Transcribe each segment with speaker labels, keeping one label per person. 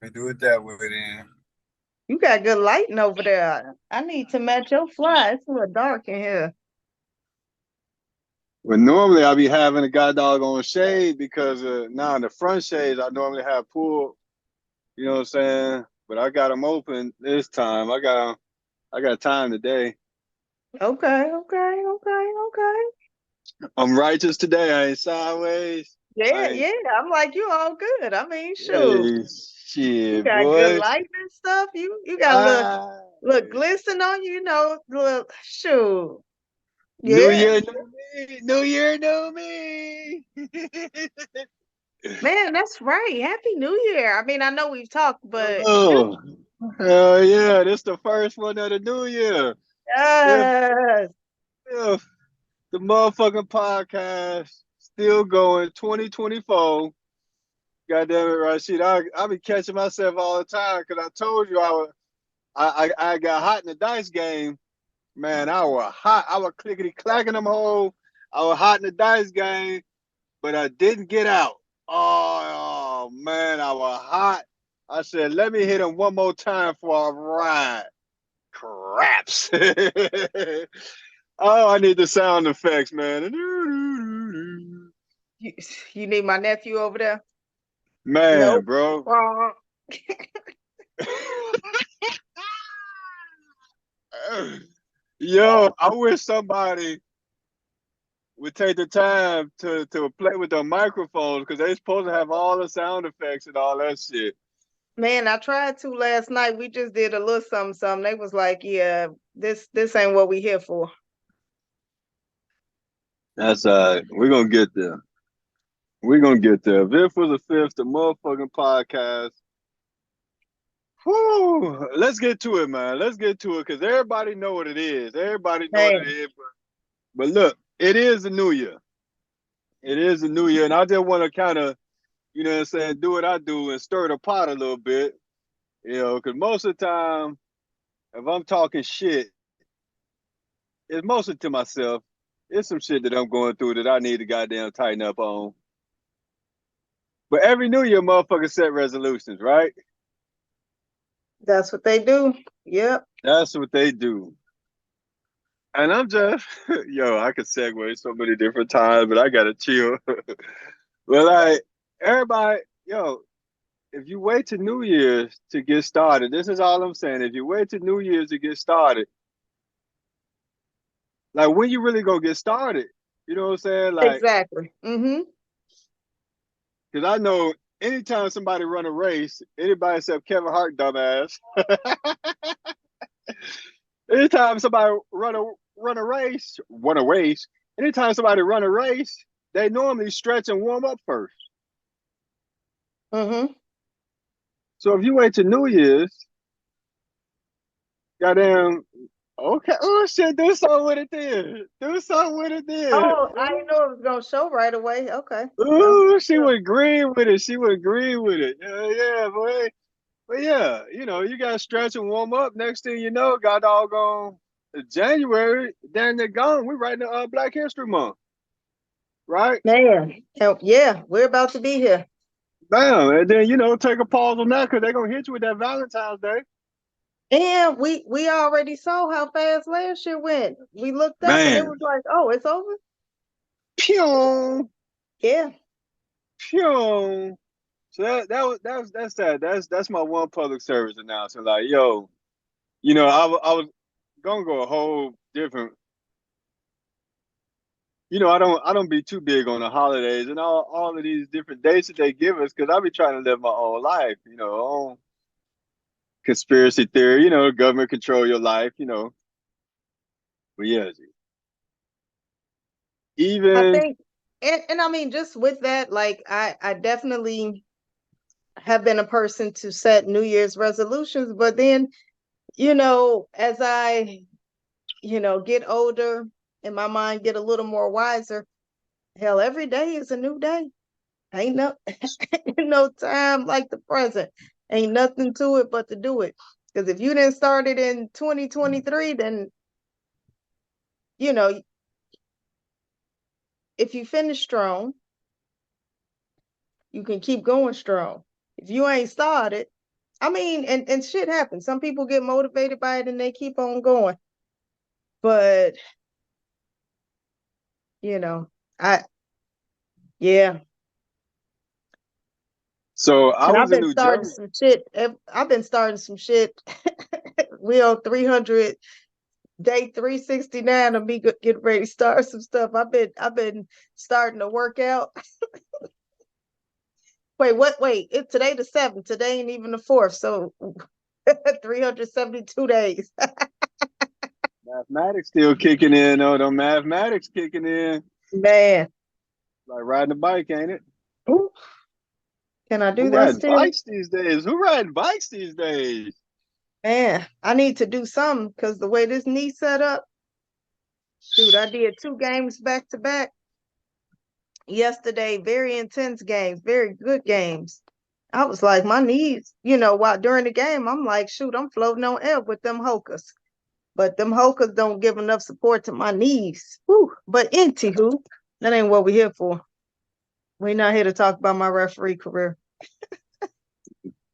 Speaker 1: We do it that way then.
Speaker 2: You got good lighting over there. I need to match your fly. It's a little dark in here.
Speaker 1: But normally I be having a god dog on shade because now in the front shades I normally have pulled. You know what I'm saying? But I got them open this time. I got time today.
Speaker 2: Okay, okay, okay, okay.
Speaker 1: I'm righteous today. I ain't sideways. I
Speaker 2: Yeah,
Speaker 1: ain't.
Speaker 2: yeah. I'm like, you all good. I mean, shoot.
Speaker 1: Hey,
Speaker 2: You
Speaker 1: shit,
Speaker 2: got good
Speaker 1: boy.
Speaker 2: lighting and stuff. You got a little
Speaker 1: Ah,
Speaker 2: look glisten on you, look shoot.
Speaker 1: New
Speaker 2: Yeah.
Speaker 1: year, new me. New year, new me.
Speaker 2: Man, that's right. Happy New Year. I mean, I know we've talked, but shoot.
Speaker 1: Oh, hell yeah! This the first one of the new year. If
Speaker 2: Yes.
Speaker 1: if the motherfucking podcast still going, 2024. Goddamn it, Rashid. I be catching myself all the time because I told you I got hot in the dice game. Man, I was hot. I was clickety clacking them hoes. I was hot in the dice game, but I didn't get out. Oh, man, I was hot. I said, let me hit him one more time for a ride. Craps. Oh, I need the sound effects, man.
Speaker 2: You, you need my nephew over there?
Speaker 1: Man,
Speaker 2: Nope.
Speaker 1: bro.
Speaker 2: Wrong.
Speaker 1: Yo, I wish somebody would take the time to play with the microphones because they supposed to have all the sound effects and all that shit.
Speaker 2: Man, I tried to last night. We just did a little something, something. They was like, yeah, this ain't what we here for.
Speaker 1: That's we're gonna get there. We're gonna get there. If was the fifth, the motherfucking podcast. Whew, let's get to it, man. Let's get to it because everybody know what it is. Everybody know what it
Speaker 2: Man,
Speaker 1: is. But look, it is the new year. It is the new year, and I just want to kind of, you know what I'm saying, do what I do and stir the pot a little bit. You know, because most of the time, if I'm talking shit, it's mostly to myself. It's some shit that I'm going through that I need to goddamn tighten up on. But every new year, motherfuckers set resolutions, right?
Speaker 2: that's what they do. Yep.
Speaker 1: That's what they do. And I'm just, yo, I could segue so many different times, but I gotta chill. But like, everybody, yo, if you wait to New Year's to get started, this is all I'm saying. If you wait to New Year's to get started, like when you really gonna get started? You know what I'm saying? Like,
Speaker 2: Exactly. Mm-hmm.
Speaker 1: because I know anytime somebody run a race, anybody except Kevin Hart, dumbass. Anytime somebody run a race. Anytime somebody run a race, they normally stretch and warm up first.
Speaker 2: Mm-hmm.
Speaker 1: So if you wait to New Year's, goddamn, okay, oh shit, do something with it then. Do something with it then.
Speaker 2: Oh, I didn't know it was gonna show right away. Okay. Well,
Speaker 1: Ooh, she would agree with it. She would agree with it. Yeah, yeah, boy. But yeah, you know, you got to stretch and warm up. Next thing you know, got doggone January, then they're gone. We're right in Black History Month, right?
Speaker 2: man. Yeah, we're about to be here.
Speaker 1: Bam. And then, you know, take a pause on that because they're going to hit you with that Valentine's Day.
Speaker 2: And we already saw how fast last year went. We looked up and it
Speaker 1: Man,
Speaker 2: was like, oh, it's over.
Speaker 1: pew,
Speaker 2: Yeah.
Speaker 1: pew. So that's that. That's my one public service announcement. Like, yo, you know, I was gonna go a whole different. You know, I don't be too big on the holidays and all of these different dates that they give us because I be trying to live my own life. You know, own conspiracy theory. You know, government control your life. You know, but yeah,
Speaker 2: I
Speaker 1: even
Speaker 2: think and I mean just with that, like I definitely have been a person to set New Year's resolutions, but then, as I, get older and my mind get a little more wiser, hell, every day is a new day. Ain't no ain't no time like the present. Ain't nothing to it but to do it. Because if you didn't start it in 2023, then you know, if you finish strong, you can keep going strong. If you ain't started, I mean, and shit happens. Some people get motivated by it and they keep on going. But, you know, I yeah.
Speaker 1: So I
Speaker 2: And
Speaker 1: was in New Jersey.
Speaker 2: I've been starting some shit. We on 300 day 369 of me getting ready to start some stuff. I've been starting to work out. Wait, it's today the 7th. Today ain't even the 4th. So 372 days.
Speaker 1: Mathematics still kicking in, though. Them mathematics kicking in.
Speaker 2: Man.
Speaker 1: Like riding a bike, ain't it?
Speaker 2: Ooh, can I do
Speaker 1: Who
Speaker 2: that
Speaker 1: riding
Speaker 2: still?
Speaker 1: bikes these days? Who riding bikes these days?
Speaker 2: Man, I need to do something because the way this knee set up, shoot, I did 2 games back to back yesterday. Very intense games, very good games. I was like, my knees, while during the game, I'm like, shoot, I'm floating on air with them hokers. But them hokers don't give enough support to my knees. Whew. But anywho, that ain't what we're here for. We're not here to talk about my referee career.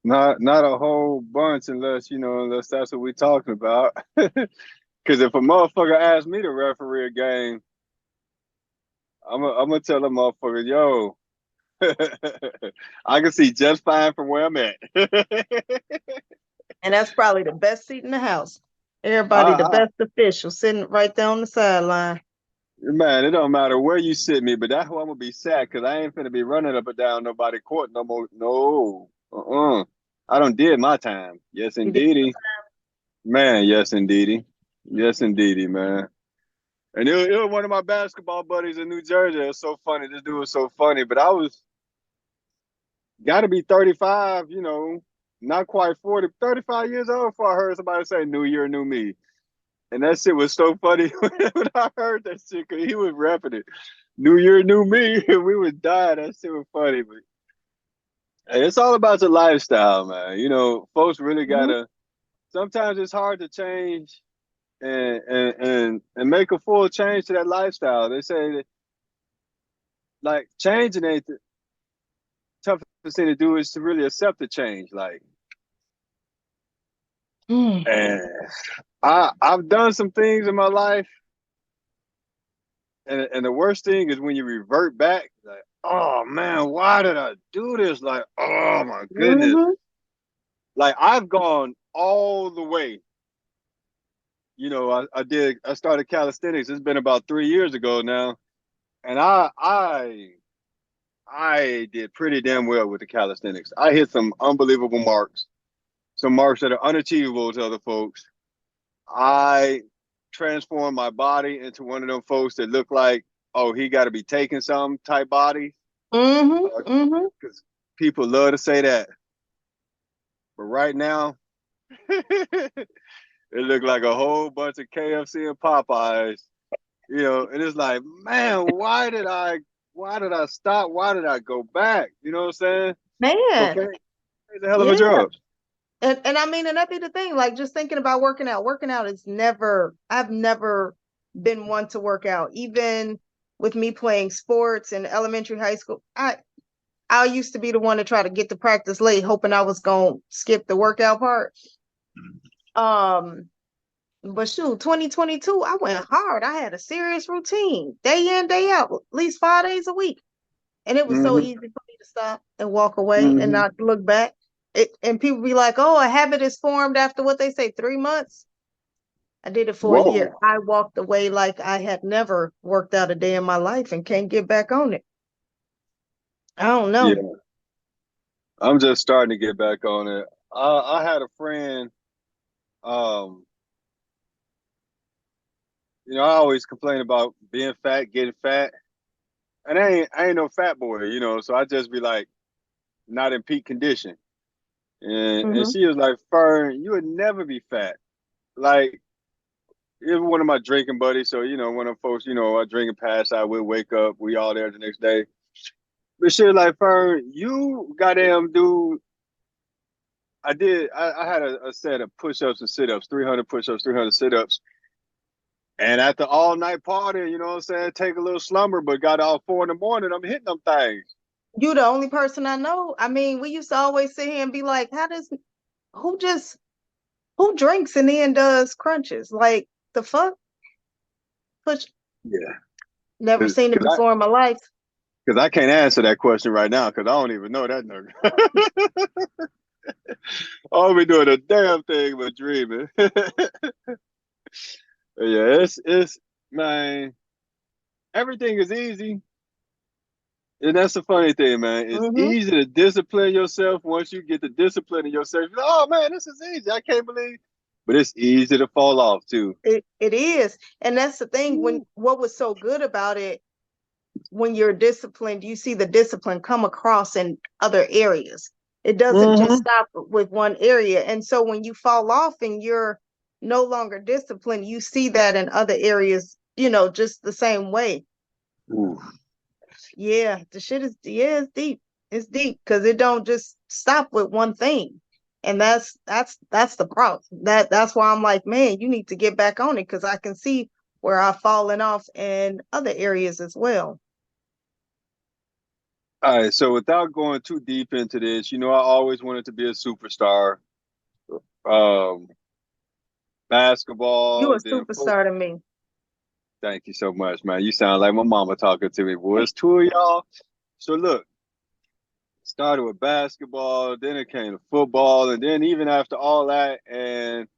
Speaker 1: Not a whole bunch, unless that's what we're talking about. Because if a motherfucker asks me to referee a game, I'm gonna tell a motherfucker, yo, I can see just fine from where I'm at.
Speaker 2: And that's probably the best seat in the house. Everybody, the
Speaker 1: I,
Speaker 2: best official sitting right there on the sideline.
Speaker 1: Man, it don't matter where you sit me, but that's who I'm gonna be sad because I ain't finna be running up and down nobody court no more. No, I don't did my time. Yes,
Speaker 2: You did.
Speaker 1: indeedy, man. Yes, indeedy, yes, indeedy, man. And it was one of my basketball buddies in New Jersey. It was so funny. This dude was so funny, but I was got to be 35, not quite 40, 35 years old before I heard somebody say "New Year, New Me." And that shit was so funny when I heard that shit because he was rapping it. New Year, new me. We would die. That shit was funny. But hey, it's all about the lifestyle, man. Folks really
Speaker 2: Mhm.
Speaker 1: gotta sometimes it's hard to change and make a full change to that lifestyle. They say that like changing ain't the toughest thing to do is to really accept the change. Like
Speaker 2: Mm.
Speaker 1: and I've done some things in my life and the worst thing is when you revert back, like, oh man, why did I do this? Like, oh my goodness.
Speaker 2: Mhm.
Speaker 1: Like I've gone all the way. I started calisthenics. It's been about 3 years ago now. And I did pretty damn well with the calisthenics. I hit some unbelievable marks, some marks that are unachievable to other folks. I transformed my body into one of them folks that look like, oh, he got to be taking some type body.
Speaker 2: Mhm. Mhm.
Speaker 1: Because people love to say that. But right now, it looked like a whole bunch of KFC and Popeyes, and it's like, man, why did I stop? Why did I go back? You know what I'm saying?
Speaker 2: Man,
Speaker 1: Cocaine is a hell of a
Speaker 2: yeah.
Speaker 1: drug.
Speaker 2: And I mean, and that be the thing. Like just thinking about working out. Working out is never. I've never been one to work out. Even with me playing sports in elementary, high school, I used to be the one to try to get to practice late, hoping I was gonna skip the workout part. Um, but shoot, 2022, I went hard. I had a serious routine, day in, day out, at least 5 days a week. And it was so
Speaker 1: Hmm.
Speaker 2: easy for me to stop and walk away and
Speaker 1: Hmm.
Speaker 2: not look back. And people be like, oh, a habit is formed after what they say, 3 months. I did it for a
Speaker 1: Whoa.
Speaker 2: year. I walked away like I had never worked out a day in my life and can't get back on it. I don't know.
Speaker 1: Yeah, I'm just starting to get back on it. I had a friend. Um, I always complain about being fat, getting fat, and I ain't no fat boy, So I just be like not in peak condition. And
Speaker 2: Hmm.
Speaker 1: she was like, Fern, you would never be fat. Like, it was one of my drinking buddies. So, one of them folks, I drink and pass out, we wake up, we all there the next day. But she was like, Fern, you goddamn dude. I had a set of push ups and sit ups, 300 push ups, 300 sit ups. And after all night partying, you know what I'm saying? Take a little slumber, but got all 4 in the morning, I'm hitting them things.
Speaker 2: You the only person I know. I mean, we used to always sit here and be like, how does who just who drinks and then does crunches? Like the fuck? Push.
Speaker 1: Yeah,
Speaker 2: Never
Speaker 1: because
Speaker 2: seen it
Speaker 1: I
Speaker 2: before in my life.
Speaker 1: because I can't answer that question right now because I don't even know that nigga. All we doing a damn thing but dreaming. Yeah, it's man, everything is easy. And that's the funny thing, man. It's
Speaker 2: Hmm.
Speaker 1: easy to discipline yourself once you get the discipline in yourself. You're like, oh man, this is easy. I can't believe. But it's easy to fall off too.
Speaker 2: It is. And that's the thing. When what was so good about it, when you're disciplined, you see the discipline come across in other areas. It doesn't just
Speaker 1: Mm-hmm.
Speaker 2: stop with one area. And so when you fall off and you're no longer disciplined, you see that in other areas, just the same way.
Speaker 1: Ooh.
Speaker 2: Yeah, the shit is, yeah, it's deep. It's deep because it don't just stop with one thing. And that's the problem. That's why I'm like, man, you need to get back on it because I can see where I've fallen off in other areas as well.
Speaker 1: All right, so without going too deep into this, I always wanted to be a superstar. Um,
Speaker 2: You a
Speaker 1: basketball, then football.
Speaker 2: superstar to me.
Speaker 1: Thank you so much, man. You sound like my mama talking to me. Boy, it's two of y'all. So look, started with basketball, then it came to football, and then even after all that, and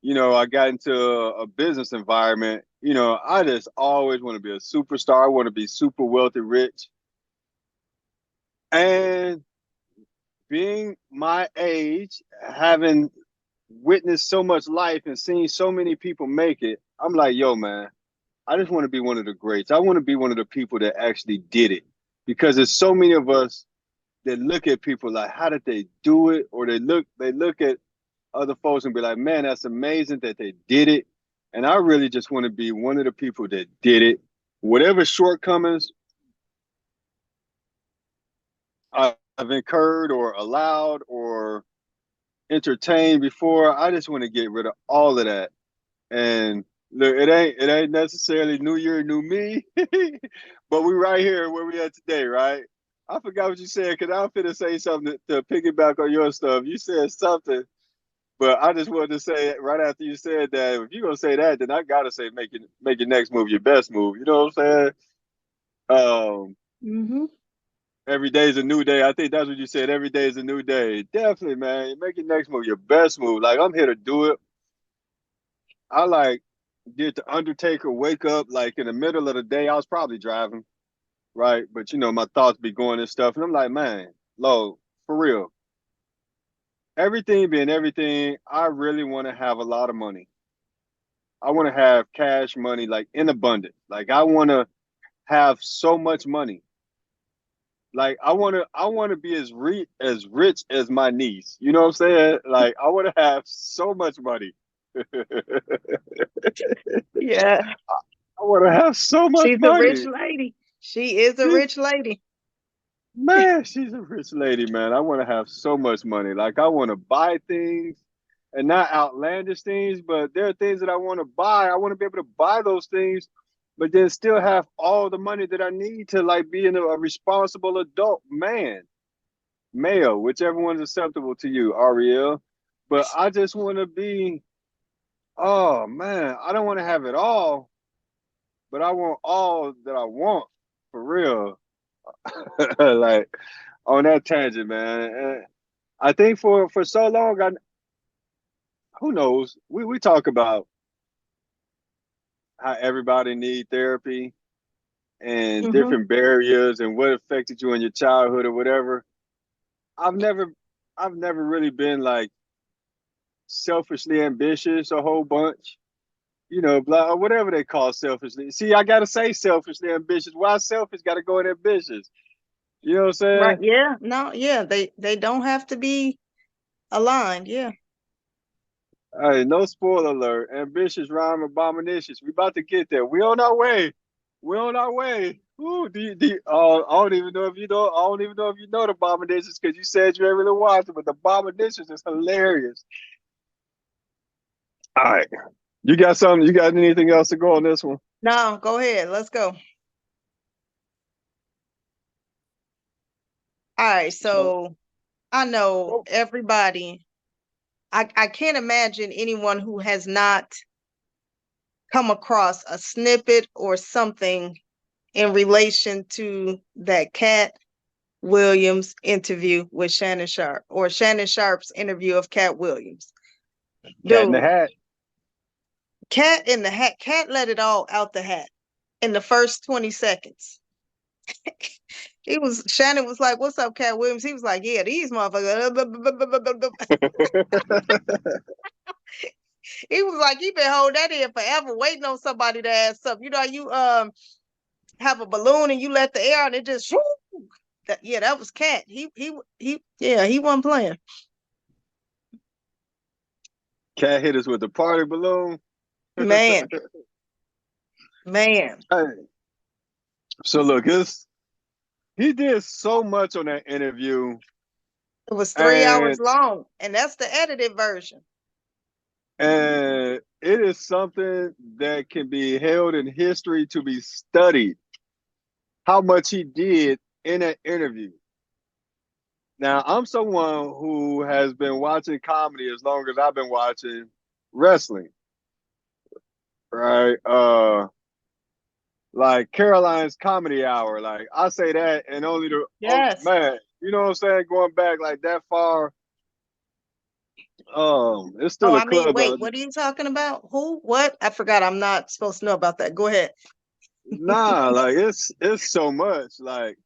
Speaker 1: I got into a business environment. I just always want to be a superstar. I want to be super wealthy, rich, and being my age, having witnessed so much life and seen so many people make it, I'm like, yo, man, I just want to be one of the greats. I want to be one of the people that actually did it because there's so many of us that look at people like, how did they do it? Or they look at other folks and be like, man, that's amazing that they did it. And I really just want to be one of the people that did it. Whatever shortcomings I've incurred or allowed or entertained before, I just want to get rid of all of that. And look, it ain't necessarily New Year, new me, but we right here where we at today, right? I forgot what you said because I was finna say something to piggyback on your stuff. You said something, but I just wanted to say it right after you said that. If you're gonna say that, then I gotta say make your next move your best move. You know what I'm saying?
Speaker 2: Hmm.
Speaker 1: Every day is a new day. I think that's what you said. Every day is a new day. Definitely, man. Make your next move your best move. Like I'm here to do it. I like did the Undertaker wake up like in the middle of the day. I was probably driving, right? But my thoughts be going and stuff. And I'm like, man, Lo, for real. Everything being everything, I really want to have a lot of money. I want to have cash money like in abundance. Like I want to have so much money. Like I want to be as rich as my niece. You know what I'm saying? Like I want to have so much money.
Speaker 2: Yeah,
Speaker 1: I want to have so much
Speaker 2: she's a rich
Speaker 1: money.
Speaker 2: lady. She is a
Speaker 1: She,
Speaker 2: rich lady.
Speaker 1: man, she's a rich lady, man. I want to have so much money. Like I want to buy things and not outlandish things, but there are things that I want to buy. I want to be able to buy those things, but then still have all the money that I need to like be a responsible adult man, male, whichever one's acceptable to you, Ariel. But I just want to be, oh man, I don't want to have it all, but I want all that I want for real. Like on that tangent, man. I think for so long, who knows? We talk about how everybody need therapy and
Speaker 2: Hmm.
Speaker 1: different barriers and what affected you in your childhood or whatever. I've never I've never really been like selfishly ambitious a whole bunch. Blah whatever they call selfishly. See, I gotta say selfishly ambitious. Why selfish gotta go in ambitious? You know what I'm
Speaker 2: Right.
Speaker 1: saying?
Speaker 2: Yeah. No, yeah. They don't have to be aligned. Yeah.
Speaker 1: Hey, no spoiler alert. Ambitious rhyme abominations. We about to get there. We on our way. We on our way. Ooh, I don't even know if you know. I don't even know if you know the abominations because you said you ain't really watched it, but the abominations is hilarious. All right, you got something? You got anything else to go on this one?
Speaker 2: No, go ahead. Let's go. All right.
Speaker 1: So,
Speaker 2: So I know
Speaker 1: oh,
Speaker 2: everybody. I can't imagine anyone who has not come across a snippet or something in relation to that Katt Williams interview with Shannon Sharpe, or Shannon Sharpe's interview of Katt Williams.
Speaker 1: Cat in the
Speaker 2: Dude,
Speaker 1: Hat.
Speaker 2: Katt in the hat, Katt let it all out the hat in the first 20 seconds. Shannon was like, "What's up, Katt Williams?" He was like, "Yeah, these motherfuckers." He was like, "You been holding that in forever, waiting on somebody to ask something. You know, you have a balloon and you let the air out and it just yeah, that was Katt. He wasn't playing.
Speaker 1: Cat hit us with the party balloon.
Speaker 2: Man, man.
Speaker 1: Hey, so look, he did so much on that interview,
Speaker 2: It was 3 hours
Speaker 1: and
Speaker 2: long, and that's the edited version.
Speaker 1: it is something that can be held in history to be studied. How much he did in that interview. Now, I'm someone who has been watching comedy as long as I've been watching wrestling, right? Like Caroline's Comedy Hour. Like I say that, and only the oh
Speaker 2: Yes.
Speaker 1: man, you know what I'm saying? Going back like that far, it's
Speaker 2: Oh,
Speaker 1: still a
Speaker 2: I mean,
Speaker 1: club
Speaker 2: wait,
Speaker 1: out.
Speaker 2: what are you talking about? Who? What? I forgot. I'm not supposed to know about that. Go ahead.
Speaker 1: Nah, like it's so much. Like,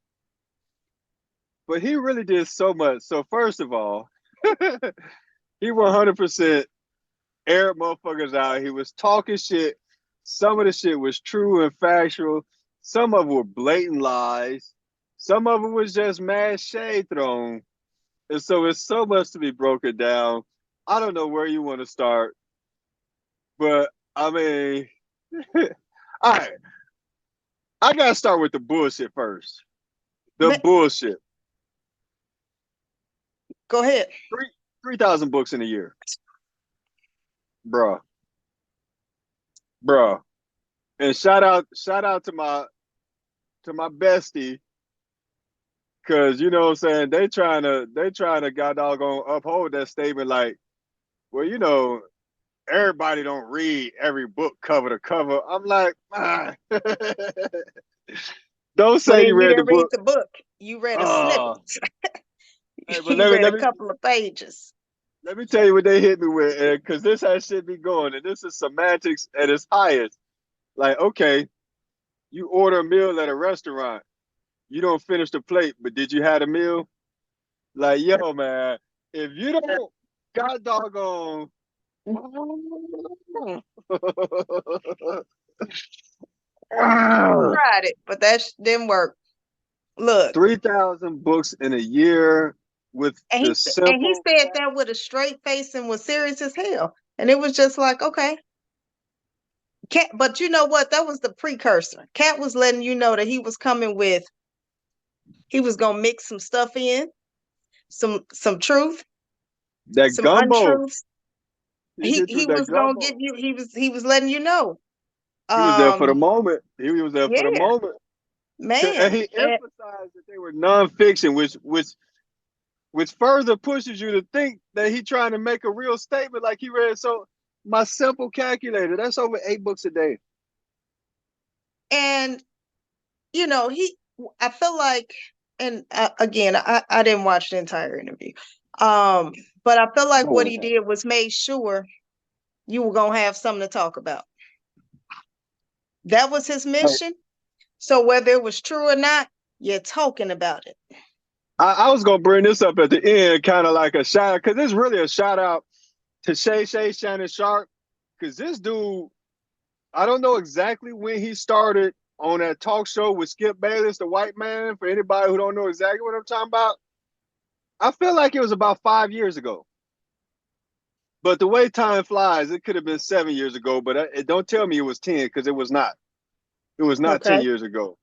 Speaker 1: but he really did so much. So first of all, he 100% aired motherfuckers out. He was talking shit. Some of the shit was true and factual. Some of it were blatant lies. Some of it was just mad shade thrown. And so it's so much to be broken down. I don't know where you want to start, but I mean, all right, I gotta start with the bullshit first. The bullshit.
Speaker 2: Go ahead.
Speaker 1: 3,000 books in a year, bruh, bruh. And shout out to my bestie, cause you know what I'm saying, they trying to god doggone uphold that statement like, well, you know, everybody don't read every book cover to cover. I'm like, ah. Don't
Speaker 2: Well,
Speaker 1: say you
Speaker 2: then you
Speaker 1: read the
Speaker 2: didn't read
Speaker 1: book.
Speaker 2: the book. You read a snippet.
Speaker 1: Oh, hey, but
Speaker 2: You read a couple of pages.
Speaker 1: let me tell you what they hit me with, because this how shit be going, and this is semantics at its highest. Like, okay, you order a meal at a restaurant, you don't finish the plate, but did you have a meal? Like, yo, man, if you don't god doggone
Speaker 2: Tried it, but that didn't work. Look,
Speaker 1: 3,000 books in a year with
Speaker 2: and
Speaker 1: the
Speaker 2: he
Speaker 1: simple
Speaker 2: said that with a straight face and was serious as hell. And it was just like, okay. Katt, but you know what? That was the precursor. Katt was letting you know that he was coming with, he was gonna mix some stuff in, some truth,
Speaker 1: that
Speaker 2: some
Speaker 1: gumbo.
Speaker 2: untruths.
Speaker 1: He
Speaker 2: He
Speaker 1: hit you
Speaker 2: he
Speaker 1: with that
Speaker 2: was gonna give
Speaker 1: gumbo.
Speaker 2: you, he was letting you know.
Speaker 1: He was there for the
Speaker 2: Um,
Speaker 1: moment. He was there for the
Speaker 2: yeah,
Speaker 1: moment. And
Speaker 2: man.
Speaker 1: he emphasized that they were nonfiction, which further pushes you to think that he trying to make a real statement like he read. So my simple calculator, that's over 8 books a day.
Speaker 2: And you know, I feel like, and again, I didn't watch the entire interview. But I feel like what he
Speaker 1: Oh,
Speaker 2: did was made sure you were gonna have something to talk about. That was his
Speaker 1: hey,
Speaker 2: mission. So whether it was true or not, you're talking about it.
Speaker 1: I was gonna bring this up at the end, kind of like a shout out, because it's really a shout out to Shay Shannon Sharpe, because this dude, I don't know exactly when he started on that talk show with Skip Bayless, the white man. For anybody who don't know exactly what I'm talking about, I feel like it was about 5 years ago. But the way time flies, it could have been 7 years ago. But don't tell me it was 10, because it was not. It was not
Speaker 2: Okay.
Speaker 1: 10 years ago.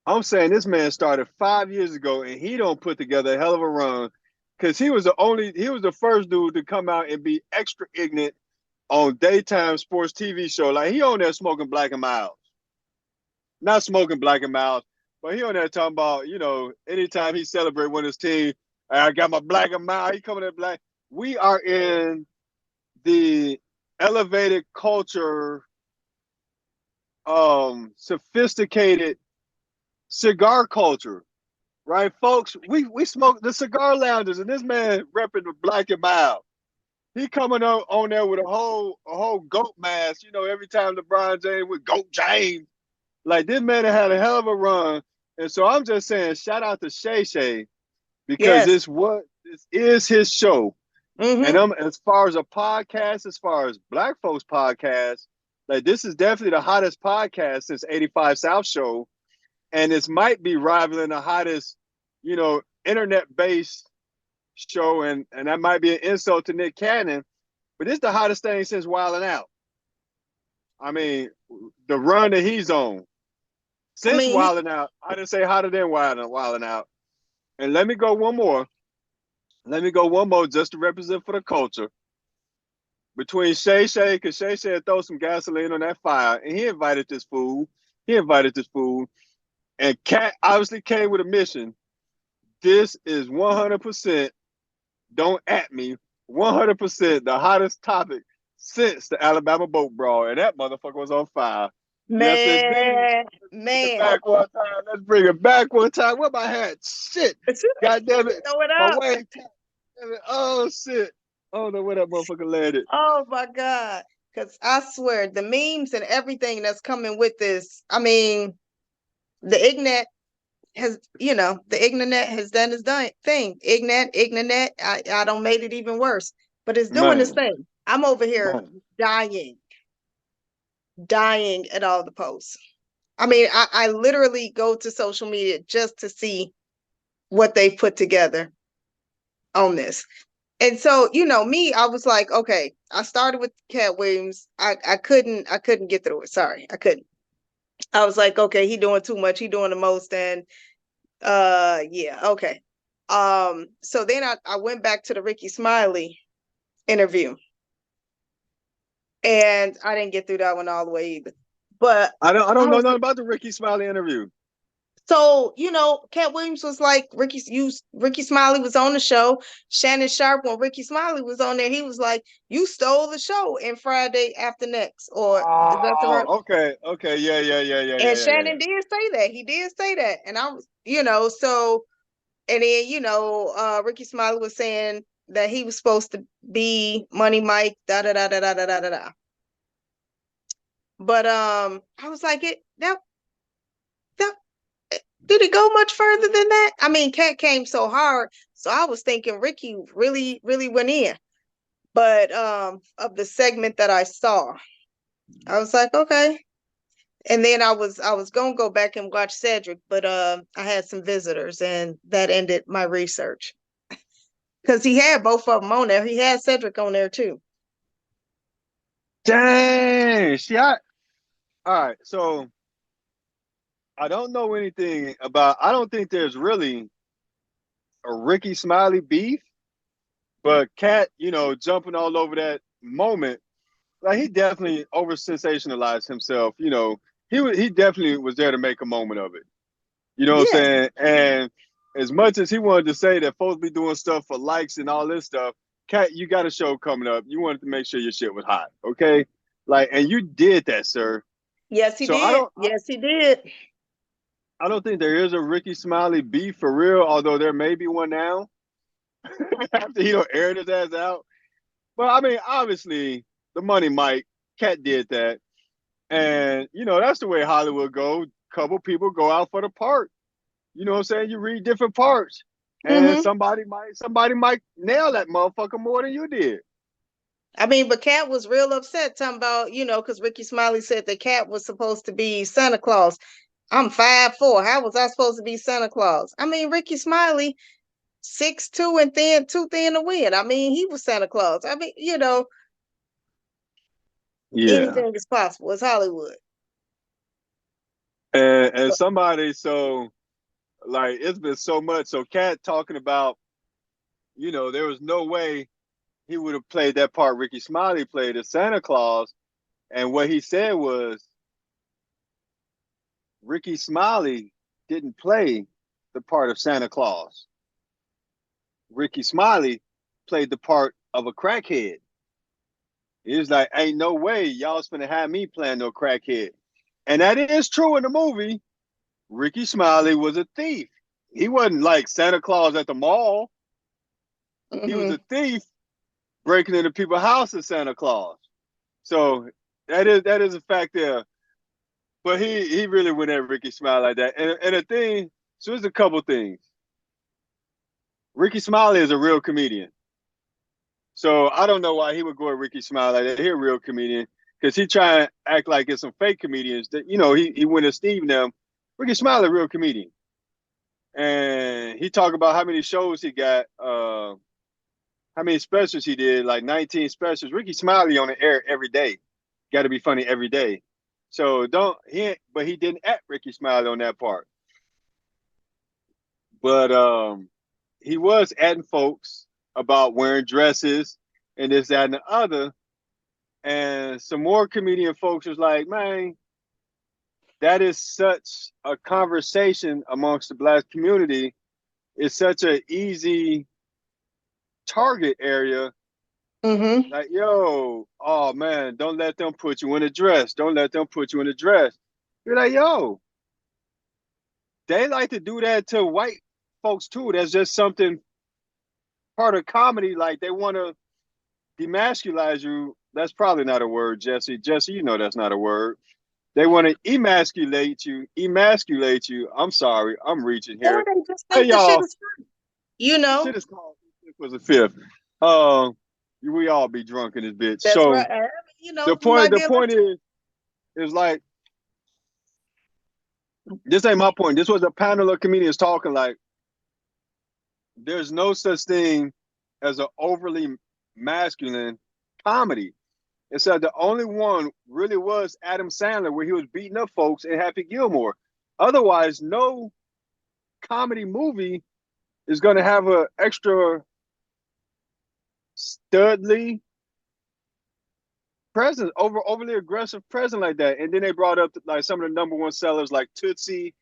Speaker 1: I'm saying this man started 5 years ago, and he don't put together a hell of a run, because he was the first dude to come out and be extra ignorant on daytime sports TV show. Like he on there smoking Black and Miles, not smoking Black and Miles, but he on there talking about, you know, anytime he celebrate when his team, I got my Black and Miles. He coming at black. We are in the elevated culture, sophisticated cigar culture, right, folks? We smoke the cigar lounges, and this man repping the Black and Mild. He coming on there with a whole goat mask. You know, every time LeBron James with Goat James, like this man had a hell of a run. And so I'm just saying, shout out to Shay because
Speaker 2: Yes.
Speaker 1: this is his show. And
Speaker 2: Mm-hmm.
Speaker 1: I'm as far as a podcast, as far as Black folks podcast, like this is definitely the hottest podcast since 85 South Show, and this might be rivaling the hottest, internet based show, and that might be an insult to Nick Cannon, but it's the hottest thing since Wildin' Out. I mean, the run that he's on
Speaker 2: I
Speaker 1: since
Speaker 2: mean,
Speaker 1: Wildin' Out. I didn't say hotter than Wildin' Out. And let me go one more. Let me go one more just to represent for the culture. Between Shay, because Shay throw some gasoline on that fire, and he invited this fool. He invited this fool. And Katt obviously came with a mission. This is 100%, don't at me, 100% the hottest topic since the Alabama boat brawl. And that motherfucker was on fire. Yes, indeed.
Speaker 2: man,
Speaker 1: Bring it
Speaker 2: man.
Speaker 1: back one time. Let's bring it back one time. Where my hat? Shit. God damn it.
Speaker 2: Throw it
Speaker 1: My
Speaker 2: up.
Speaker 1: wing. Oh, shit. I don't know where that motherfucker landed.
Speaker 2: Oh my God. Because I swear, the memes and everything that's coming with this, I mean, the Ignet the Ignet has done its thing. Ignet, I don't made it even worse, but it's doing its
Speaker 1: Man,
Speaker 2: thing. I'm over here
Speaker 1: man.
Speaker 2: dying, dying at all the posts. I mean, I literally go to social media just to see what they put together on this. And so, me, I was like, okay, I started with Katt Williams. I couldn't get through it. Sorry, I couldn't. I was like, okay, he doing too much. He doing the most. And yeah, okay. So then I went back to the Ricky Smiley interview, and I didn't get through that one all the way either. But
Speaker 1: I don't
Speaker 2: I
Speaker 1: know
Speaker 2: was
Speaker 1: nothing about the Ricky Smiley interview.
Speaker 2: So, Katt Williams was like, Ricky Smiley was on the show. Shannon Sharp, when Ricky Smiley was on there, he was like, you stole the show in Friday After Next, or is that the right?
Speaker 1: Oh, okay,
Speaker 2: And
Speaker 1: yeah.
Speaker 2: Shannon did say that. He did say that. And I was, so, and then, Ricky Smiley was saying that he was supposed to be Money Mike, da da da da da da da da da. But I was like, that did it go much further than that? I mean, Katt came so hard, so I was thinking Ricky really, really went in. But of the segment that I saw, I was like, okay. And then I was gonna go back and watch Cedric, but I had some visitors, and that ended my research because he had both of them on there. He had Cedric on there too.
Speaker 1: Dang. All right. So I don't know anything about. I don't think there's really a Ricky Smiley beef, but Katt, jumping all over that moment, like he definitely over sensationalized himself. He definitely was there to make a moment of it. You know what I'm
Speaker 2: Yeah,
Speaker 1: saying? And as much as he wanted to say that folks be doing stuff for likes and all this stuff, Katt, you got a show coming up. You wanted to make sure your shit was hot, okay? Like, and you did that, sir.
Speaker 2: yes, he
Speaker 1: So
Speaker 2: did. Yes, he did.
Speaker 1: I don't think there is a Ricky Smiley beef for real, although there may be one now after he don't air his ass out. But I mean, obviously, the money Mike, Katt did that. And, that's the way Hollywood goes. Couple people go out for the part. You know what I'm saying? You read different parts. And
Speaker 2: Hmm.
Speaker 1: somebody might nail that motherfucker more than you did.
Speaker 2: I mean, but Katt was real upset talking about, because Ricky Smiley said that Katt was supposed to be Santa Claus. I'm 5'4". How was I supposed to be Santa Claus? I mean, Ricky Smiley, 6'2" and thin, too thin to win. I mean, he was Santa Claus. I mean,
Speaker 1: Yeah.
Speaker 2: anything is possible. It's Hollywood.
Speaker 1: And somebody, so like it's been so much. So Katt talking about, there was no way he would have played that part Ricky Smiley played as Santa Claus. And what he said was Ricky Smiley didn't play the part of Santa Claus. Ricky Smiley played the part of a crackhead. He's like, ain't no way y'all's finna have me playing no crackhead. And that is true in the movie. Ricky Smiley was a thief. He wasn't like Santa Claus at the mall. He was
Speaker 2: Hmm.
Speaker 1: a thief breaking into people's houses, Santa Claus. So that is a fact there. But he really went at Ricky Smiley like that. And the thing, so there's a couple things. Ricky Smiley is a real comedian. So I don't know why he would go at Ricky Smiley like that. He's a real comedian because he try and act like it's some fake comedians that he went at Steve and them. Ricky Smiley, a real comedian, and he talked about how many shows he got, how many specials he did, like 19 specials. Ricky Smiley on the air every day, got to be funny every day. So but he didn't at Ricky Smiley on that part. But he was adding folks about wearing dresses and this, that, and the other. And some more comedian folks was like, man, that is such a conversation amongst the black community. It's such an easy target area.
Speaker 2: Hmm.
Speaker 1: Like, yo, oh man, don't let them put you in a dress. Don't let them put you in a dress. You're like, yo, they like to do that to white folks too. That's just something part of comedy. Like they want to demasculize you. That's probably not a word, Jesse. Jesse, you know that's not a word. They want to emasculate you. Emasculate you. I'm sorry, I'm reaching
Speaker 2: Or
Speaker 1: here.
Speaker 2: they just
Speaker 1: Hey
Speaker 2: think the shit
Speaker 1: y'all,
Speaker 2: is fun, you
Speaker 1: the
Speaker 2: know.
Speaker 1: shit is called This was a fifth. We all be drunk in this bitch.
Speaker 2: That's
Speaker 1: So
Speaker 2: right. I mean,
Speaker 1: the
Speaker 2: you
Speaker 1: point,
Speaker 2: might
Speaker 1: the
Speaker 2: be able
Speaker 1: point is like this ain't my point. This was a panel of comedians talking like there's no such thing as an overly masculine comedy. It said the only one really was Adam Sandler, where he was beating up folks, and Happy Gilmore. Otherwise, no comedy movie is going to have an extra studly presence, overly aggressive presence like that. And then they brought up like some of the number one sellers like Tootsie,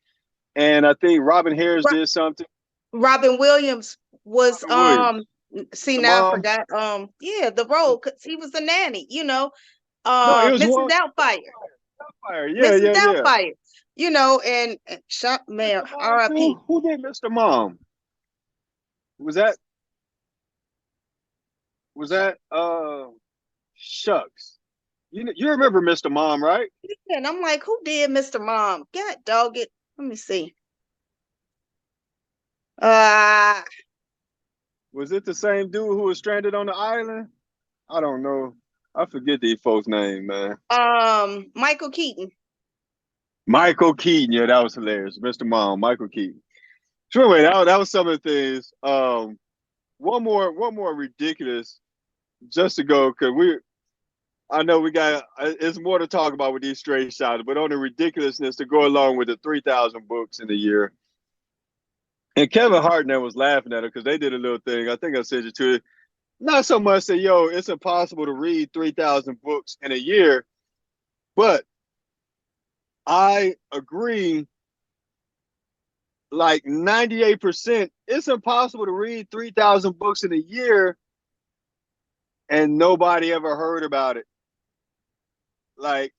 Speaker 1: and I think Robin Harris
Speaker 2: to.
Speaker 1: did something.
Speaker 2: Robin Williams was
Speaker 1: Robin Williams,
Speaker 2: see
Speaker 1: the
Speaker 2: now I
Speaker 1: mom.
Speaker 2: forgot yeah, the role because he was the nanny,
Speaker 1: No, it was
Speaker 2: Mrs.
Speaker 1: one.
Speaker 2: Doubtfire.
Speaker 1: Fire. Yeah,
Speaker 2: Mrs.
Speaker 1: yeah, yeah.
Speaker 2: Doubtfire, and shop man,
Speaker 1: Mr. Mom
Speaker 2: R.I.P.
Speaker 1: too. Who did Mr. Mom? Was that shucks? You remember Mr. Mom, right?
Speaker 2: And I'm like, who did Mr. Mom? God dog it. Let me see. Uh
Speaker 1: Was it the same dude who was stranded on the island? I don't know. I forget these folks' name, man.
Speaker 2: Michael Keaton.
Speaker 1: Michael Keaton. Yeah, that was hilarious. Mr. Mom, Michael Keaton. So anyway, that was some of the things. One more ridiculous, just to go because I know we got. It's more to talk about with these straight shots, but on the ridiculousness to go along with the 3,000 books in a year. And Kevin Hartnett was laughing at it because they did a little thing. I think I said it to you. Not so much that yo, it's impossible to read 3,000 books in a year, but I agree. Like 98%, it's impossible to read 3,000 books in a year and nobody ever heard about it. Like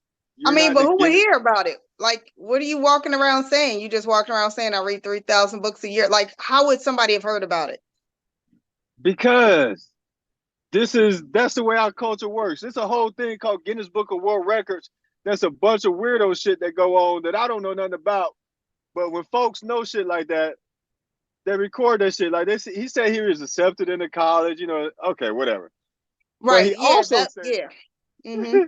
Speaker 2: I
Speaker 1: you're
Speaker 2: mean,
Speaker 1: not in
Speaker 2: but
Speaker 1: the
Speaker 2: who would
Speaker 1: Guinness
Speaker 2: hear about it? Like, what are you walking around saying? You just walking around saying I read 3,000 books a year. Like, how would somebody have heard about it?
Speaker 1: because that's the way our culture works. It's a whole thing called Guinness Book of World Records. That's a bunch of weirdo shit that go on that I don't know nothing about. But when folks know shit like that, they record that shit. Like he said he was accepted into college, okay, whatever. But
Speaker 2: Right.
Speaker 1: he
Speaker 2: Yeah,
Speaker 1: also said
Speaker 2: yeah. Hmm.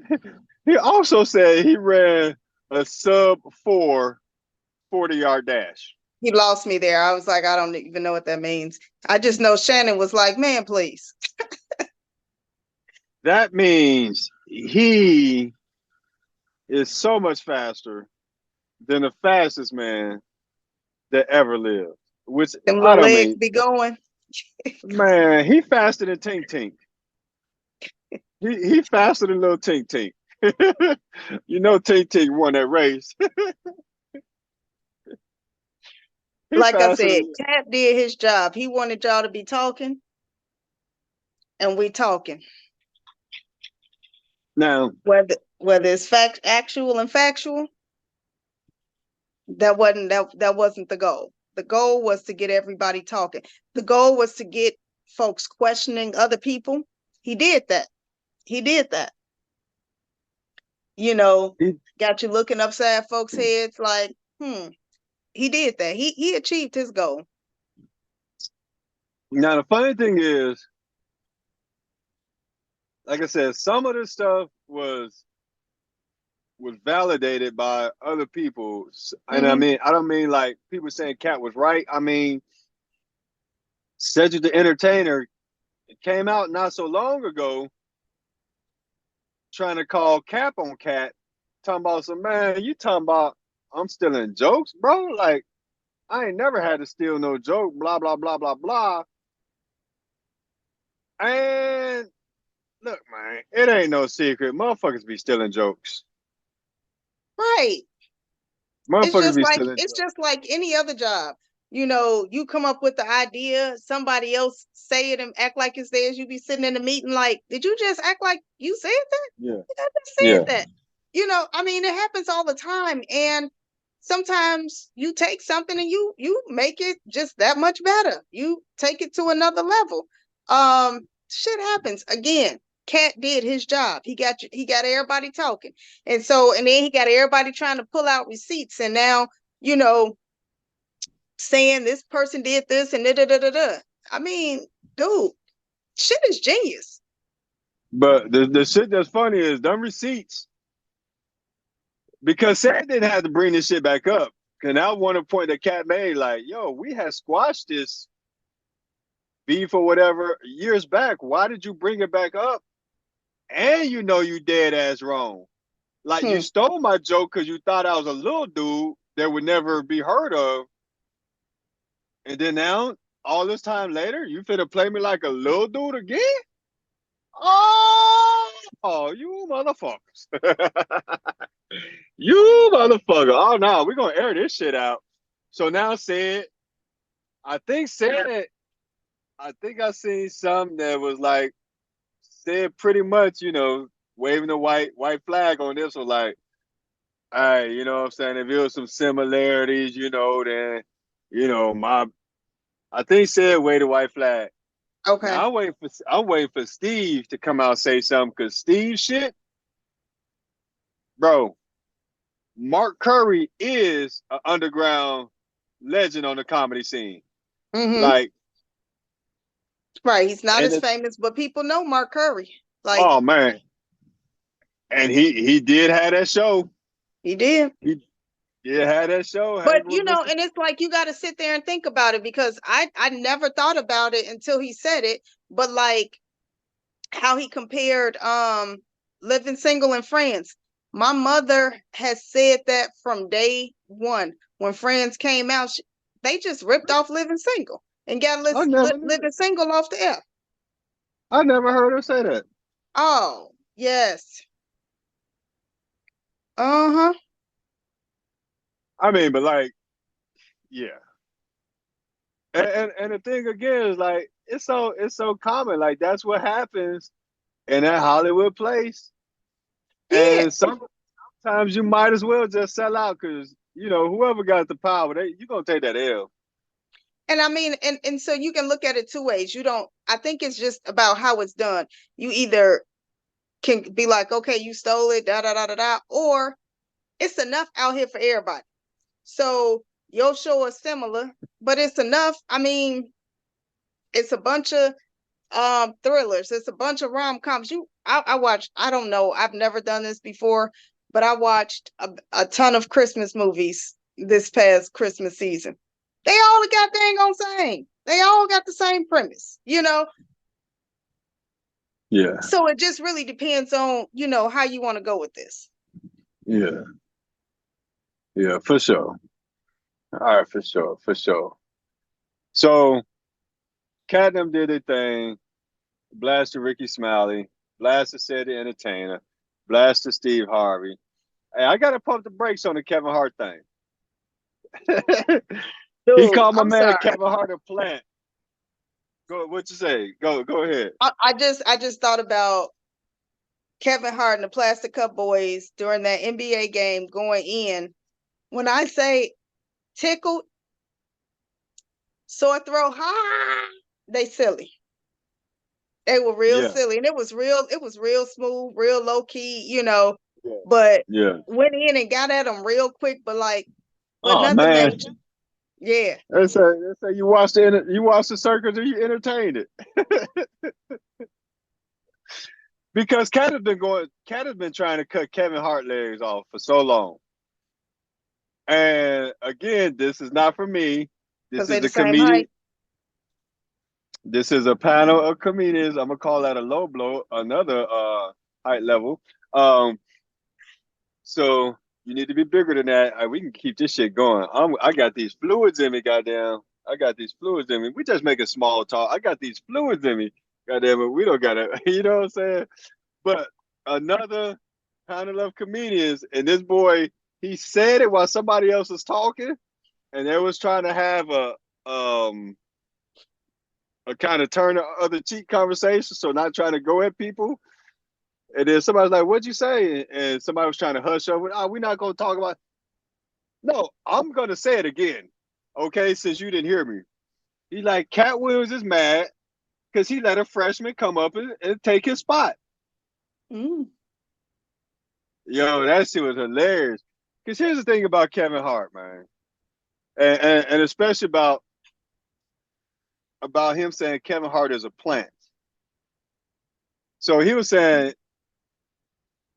Speaker 1: he also said he ran a sub 40-yard dash.
Speaker 2: He lost me there. I was like, I don't even know what that means. I just know Shannon was like, man, please.
Speaker 1: That means he is so much faster than the fastest man that ever lived. Which
Speaker 2: Them
Speaker 1: I
Speaker 2: little
Speaker 1: don't
Speaker 2: legs
Speaker 1: mean,
Speaker 2: be going.
Speaker 1: man, he faster than Tink Tink. He faster than little Tink Tink. Tink Tink won that race. He
Speaker 2: Like I
Speaker 1: faster
Speaker 2: said,
Speaker 1: than
Speaker 2: Katt did his job. He wanted y'all to be talking, and we talking.
Speaker 1: Now,
Speaker 2: whether it's actual and factual, that wasn't the goal. The goal was to get everybody talking. The goal was to get folks questioning other people. He did that. He did that. You know,
Speaker 1: he,
Speaker 2: got you looking upside folks' heads like, he did that. He achieved his goal.
Speaker 1: now the funny thing is, like I said, some of this stuff was validated by other people, and I
Speaker 2: Mm-hmm.
Speaker 1: mean, I don't mean like people saying Katt was right. I mean, Cedric the Entertainer came out not so long ago trying to call Cap on Katt, talking about some man. You talking about I'm stealing jokes, bro? Like I ain't never had to steal no joke. Blah blah blah blah blah. And look, man, it ain't no secret. Motherfuckers be stealing jokes.
Speaker 2: Right. It's
Speaker 1: Motherfuckers
Speaker 2: just
Speaker 1: be
Speaker 2: like
Speaker 1: stealing
Speaker 2: it's
Speaker 1: jokes.
Speaker 2: just like any other job. You know, you come up with the idea, somebody else say it and act like it's theirs. You be sitting in the meeting like, did you just act like you said that?
Speaker 1: Yeah,
Speaker 2: I just said
Speaker 1: yeah.
Speaker 2: that. You know, I mean, it happens all the time. And sometimes you take something and you make it just that much better. You take it to another level. Shit happens. Again, Katt did his job. He got everybody talking. And then he got everybody trying to pull out receipts. And now, you know, saying this person did this and da da da da da. I mean, dude, shit is genius.
Speaker 1: But the shit that's funny is them receipts because Sam didn't have to bring this shit back up. And that one point that Katt made, like, yo, we had squashed this beef or whatever years back. Why did you bring it back up? And you know you dead ass wrong. Like you
Speaker 2: Hmm.
Speaker 1: stole my joke because you thought I was a little dude that would never be heard of. And then now, all this time later, you finna play me like a little dude again? Oh, you motherfuckers. You motherfucker. Oh no, we're gonna air this shit out. So now said, said I think I seen something that was like said pretty much, waving the white flag on this was like, all right, you know what I'm saying? If there was some similarities, then my I think said wave the white flag.
Speaker 2: Okay.
Speaker 1: Now I'm waiting for Steve to come out and say something because Steve shit, bro. Mark Curry is an underground legend on the comedy scene.
Speaker 2: Mm-hmm.
Speaker 1: Like,
Speaker 2: Right. He's not
Speaker 1: and
Speaker 2: as
Speaker 1: it's
Speaker 2: famous, but people know Mark Curry. Like,
Speaker 1: oh man, and he did have that show.
Speaker 2: he did.
Speaker 1: He did have that show
Speaker 2: But
Speaker 1: hanging
Speaker 2: you
Speaker 1: with
Speaker 2: know,
Speaker 1: Mister.
Speaker 2: and it's like you got to sit there and think about it because I never thought about it until he said it. But like how he compared living single in France. My mother has said that from day one when Friends came out, they just ripped off living single and got
Speaker 1: I never knew.
Speaker 2: living single off the air.
Speaker 1: I never heard her say that.
Speaker 2: Oh yes. Uh-huh.
Speaker 1: I mean, but like, yeah. And the thing again is like it's so common. Like that's what happens in that Hollywood place.
Speaker 2: Yeah.
Speaker 1: And sometimes you might as well just sell out because whoever got the power, you gonna take that L.
Speaker 2: And I mean, and so you can look at it two ways. You don't, I think it's just about how it's done. You either can be like, okay, you stole it, da da da da da, or it's enough out here for everybody. So your show is similar, but it's enough. I mean, it's a bunch of thrillers, it's a bunch of rom-coms. I watched, I don't know, I've never done this before, but I watched a ton of Christmas movies this past Christmas season. They all got dang on same. They all got the same premise, you know.
Speaker 1: Yeah,
Speaker 2: So it just really depends on, how you want to go with this.
Speaker 1: yeah, yeah, for sure. All right, for sure, for sure. So Catnam did a thing, blasted Ricky Smiley, blasted Said the Entertainer, blasted Steve Harvey. Hey, I gotta pump the brakes on the Kevin Hart thing. He
Speaker 2: Dude,
Speaker 1: called my
Speaker 2: I'm
Speaker 1: man
Speaker 2: sorry.
Speaker 1: Kevin Hart a plant. Go, what you say? Go ahead.
Speaker 2: I just thought about Kevin Hart and the Plastic Cup Boys during that NBA game going in. When I say tickled, sore throat, they silly. They were real
Speaker 1: Yeah,
Speaker 2: silly, and it was real smooth, real low key,
Speaker 1: yeah,
Speaker 2: but
Speaker 1: yeah.
Speaker 2: went in and got at them real quick, but
Speaker 1: Oh
Speaker 2: nothing
Speaker 1: man,
Speaker 2: major. Yeah.
Speaker 1: they say you watch the circus or you entertained it because Katt has been trying to cut Kevin Hart legs off for so long. And again, this is not for me.
Speaker 2: Because
Speaker 1: This
Speaker 2: they're
Speaker 1: is
Speaker 2: the
Speaker 1: the
Speaker 2: same
Speaker 1: comedian.
Speaker 2: height.
Speaker 1: This is a panel of comedians. I'm gonna call that a low blow, another height level. Um, so you need to be bigger than that. We can keep this shit going. I got these fluids in me, goddamn. I got these fluids in me. We just making small talk. I got these fluids in me, goddamn it. We don't gotta, you know what I'm saying? But another panel of comedians, and this boy, he said it while somebody else was talking, and they was trying to have um a kind of turn the other cheek conversation, so not trying to go at people. And then somebody's like, "What'd you say?" And somebody was trying to hush over. Oh, we're not gonna talk about. No, I'm gonna say it again. Okay, since you didn't hear me. He's like, Cat Williams is mad because he let a freshman come up and take his spot.
Speaker 2: Mm.
Speaker 1: Yo, that shit was hilarious. Because here's the thing about Kevin Hart, man, and especially about him saying Kevin Hart is a plant. So he was saying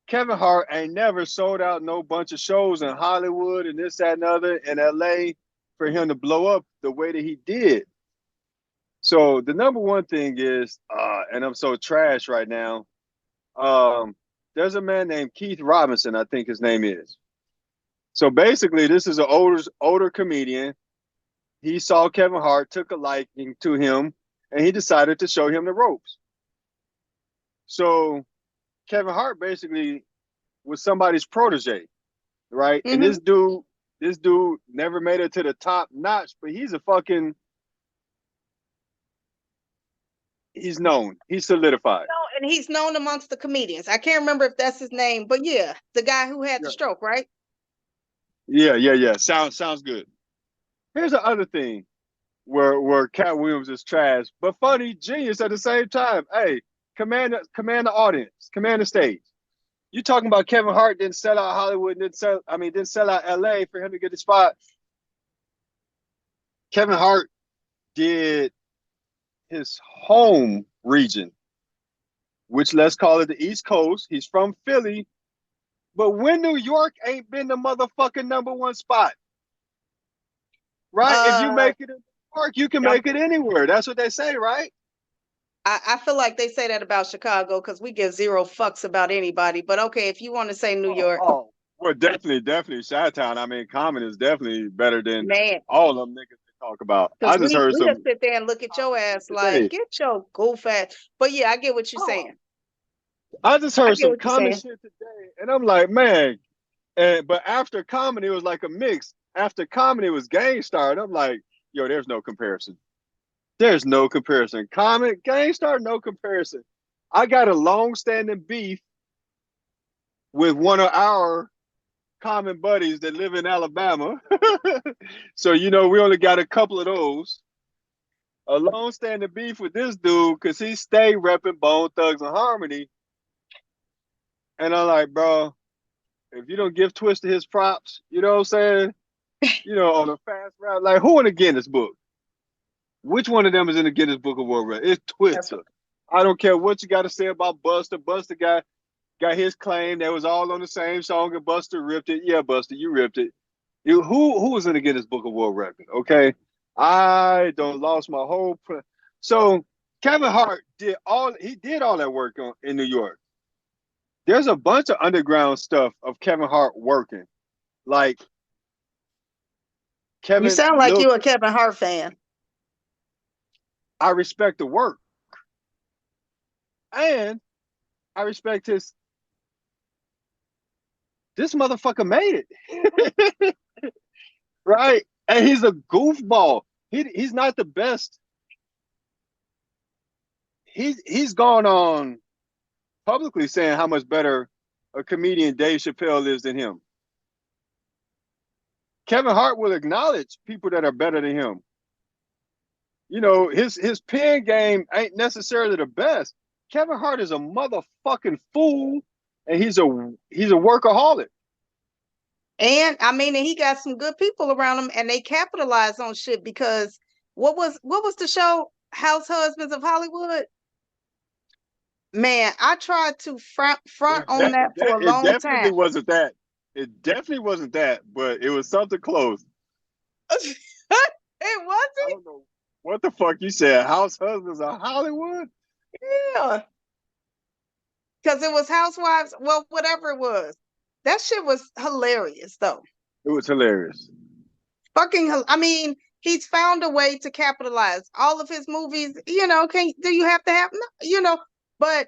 Speaker 1: Kevin Hart ain't never sold out no bunch of shows in Hollywood and this, that, and other in LA for him to blow up the way that he did. So the number one thing is, and I'm so trash right now. Um, there's a man named Keith Robinson, I think his name is. So basically, this is an older comedian. He saw Kevin Hart, took a liking to him, and he decided to show him the ropes. So Kevin Hart basically was somebody's protege, right? And
Speaker 2: Mm-hmm.
Speaker 1: this dude never made it to the top notch, but he's known, he's solidified.
Speaker 2: And he's known amongst the comedians. I can't remember if that's his name, but yeah, the guy who had the
Speaker 1: Yeah,
Speaker 2: stroke, right?
Speaker 1: yeah. Sounds good. Here's the other thing where Cat Williams is trash, but funny, genius at the same time. Hey, command the audience, command the stage. You talking about Kevin Hart didn't sell out Hollywood, didn't sell out LA for him to get the spot. Kevin Hart did his home region, which let's call it the East Coast. He's from Philly, but when New York ain't been the motherfucking number one spot, right? If you
Speaker 2: Uh,
Speaker 1: make it in New York, you can
Speaker 2: I'm
Speaker 1: make it anywhere. That's what they say, right?
Speaker 2: I feel like they say that about Chicago because we give zero fucks about anybody. But okay, if you want to say New York,
Speaker 1: Oh. Well, definitely Chi-Town. I mean, Common is definitely better than
Speaker 2: man,
Speaker 1: all them niggas they talk about.
Speaker 2: because
Speaker 1: I just heard
Speaker 2: we just
Speaker 1: some
Speaker 2: sit there and look at your
Speaker 1: common shit
Speaker 2: ass like,
Speaker 1: today.
Speaker 2: get your goof ass. But yeah, I get what you're
Speaker 1: Oh,
Speaker 2: saying.
Speaker 1: I just
Speaker 2: I
Speaker 1: heard
Speaker 2: get
Speaker 1: some
Speaker 2: what you're
Speaker 1: common
Speaker 2: saying.
Speaker 1: shit today, and I'm like, man. But after Common, it was like a mix. After Common, it was Gangstar, and I'm like, yo, there's no comparison. There's no comparison. Common, Gangstar, no comparison. I got a long-standing beef with one of our common buddies that live in Alabama. So, we only got a couple of those. A long standing beef with this dude because he stayed repping Bone Thugs and Harmony. And I'm like, bro, if you don't give Twister his props, you know what I'm saying? On a fast route, like who in the Guinness book? Which one of them is in the Guinness Book of World Records? It's
Speaker 2: That's
Speaker 1: Twister. I don't care what you got to say about Buster. Buster got his claim. They was all on the same song, and Buster ripped it. Yeah, Buster, you ripped it. Who was in the Guinness Book of World Records? Okay, I don't lost my whole. So Kevin Hart did all that work in New York. There's a bunch of underground stuff of Kevin Hart working. Like
Speaker 2: you
Speaker 1: Kevin,
Speaker 2: sound like
Speaker 1: Lil,
Speaker 2: you a Kevin Hart fan.
Speaker 1: I respect the work, and I respect his. This motherfucker made it, right? And he's a goofball. He's not the best. He's gone on publicly saying how much better a comedian Dave Chappelle is than him. Kevin Hart will acknowledge people that are better than him. You know, his pen game ain't necessarily the best. Kevin Hart is a motherfucking fool, and he's a workaholic.
Speaker 2: And I mean, and he got some good people around him, and they capitalize on shit because what was the show House Husbands of Hollywood? Man, I tried to front on that for a
Speaker 1: It
Speaker 2: long
Speaker 1: definitely
Speaker 2: time.
Speaker 1: wasn't that. It definitely wasn't that, but it was something close.
Speaker 2: It
Speaker 1: I
Speaker 2: wasn't.
Speaker 1: don't know what the fuck you said. House Husbands of Hollywood?
Speaker 2: Yeah, because it was Housewives. Well, whatever it was, that shit was hilarious though.
Speaker 1: It was hilarious.
Speaker 2: I mean, he's found a way to capitalize. All of his movies, do you have to have, but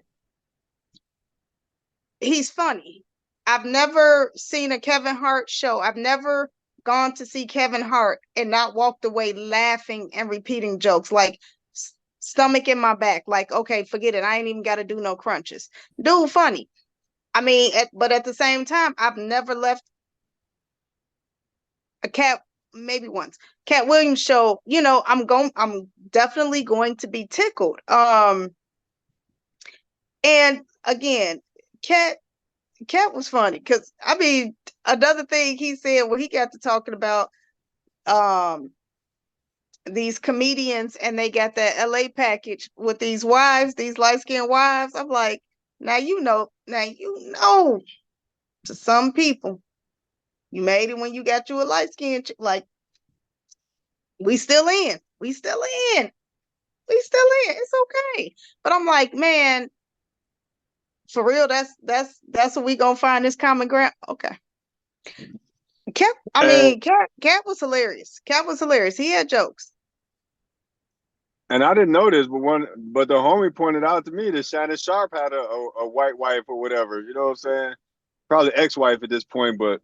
Speaker 2: he's funny. I've never seen a Kevin Hart show. I've never gone to see Kevin Hart and not walked away laughing and repeating jokes like stomach in my back. Like, okay, forget it. I ain't even got to do no crunches. Dude, funny. I mean, but at the same time, I've never left a Katt, maybe once, Katt Williams show. I'm definitely going to be tickled. And again, Katt was funny because I mean, another thing he said when he got to talking about um these comedians and they got that LA package with these wives, these light-skinned wives. I'm like, now to some people, you made it when you got you a light-skinned like we still in. We still in. We still in. It's okay. But I'm like, man, for real, that's what we gonna find this common ground. Okay.
Speaker 1: And
Speaker 2: Katt was hilarious. Katt was hilarious. He had jokes.
Speaker 1: and I didn't know this, but the homie pointed out to me that Shannon Sharp had a white wife or whatever. You know what I'm saying? Probably ex-wife at this point, but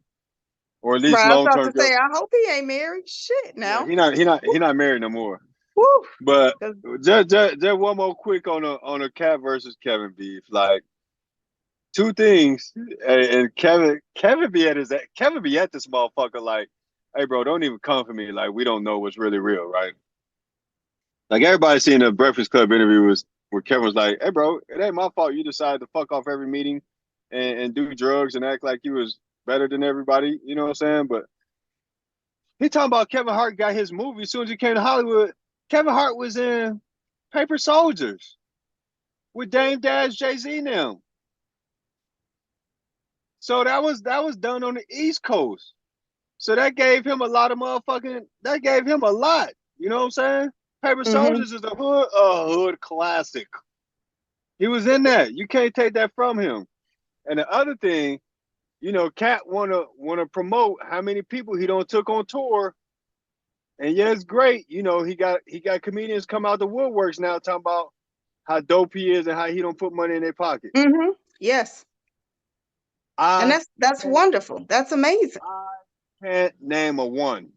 Speaker 1: or at least
Speaker 2: Right. I was about
Speaker 1: long-term
Speaker 2: to
Speaker 1: girl.
Speaker 2: say, I hope he ain't married. Shit
Speaker 1: Yeah,
Speaker 2: now.
Speaker 1: he not married no more.
Speaker 2: Woo.
Speaker 1: But just one more quick on a Katt versus Kevin beef. Like two things, and Kevin be at this motherfucker like, hey bro, don't even come for me. Like we don't know what's really real, right? Like everybody seen the Breakfast Club interview was where Kevin was like, hey bro, it ain't my fault you decided to fuck off every meeting and do drugs and act like you was better than everybody. You know what I'm saying? But he talking about Kevin Hart got his movie as soon as he came to Hollywood. Kevin Hart was in Paper Soldiers with Dame Dash, Jay-Z now. So that was done on the East Coast. So that gave him a lot. You know what I'm saying? Paper
Speaker 2: Mm-hmm.
Speaker 1: Soldiers is a hood classic. He was in that. You can't take that from him. And the other thing, Katt wanna promote how many people he don't took on tour. And yeah, it's great. He got comedians come out the woodworks now talking about how dope he is and how he don't put money in their pocket.
Speaker 2: Mm-hmm. Yes. And
Speaker 1: I
Speaker 2: that's
Speaker 1: can't
Speaker 2: wonderful. That's amazing.
Speaker 1: I can't name a one.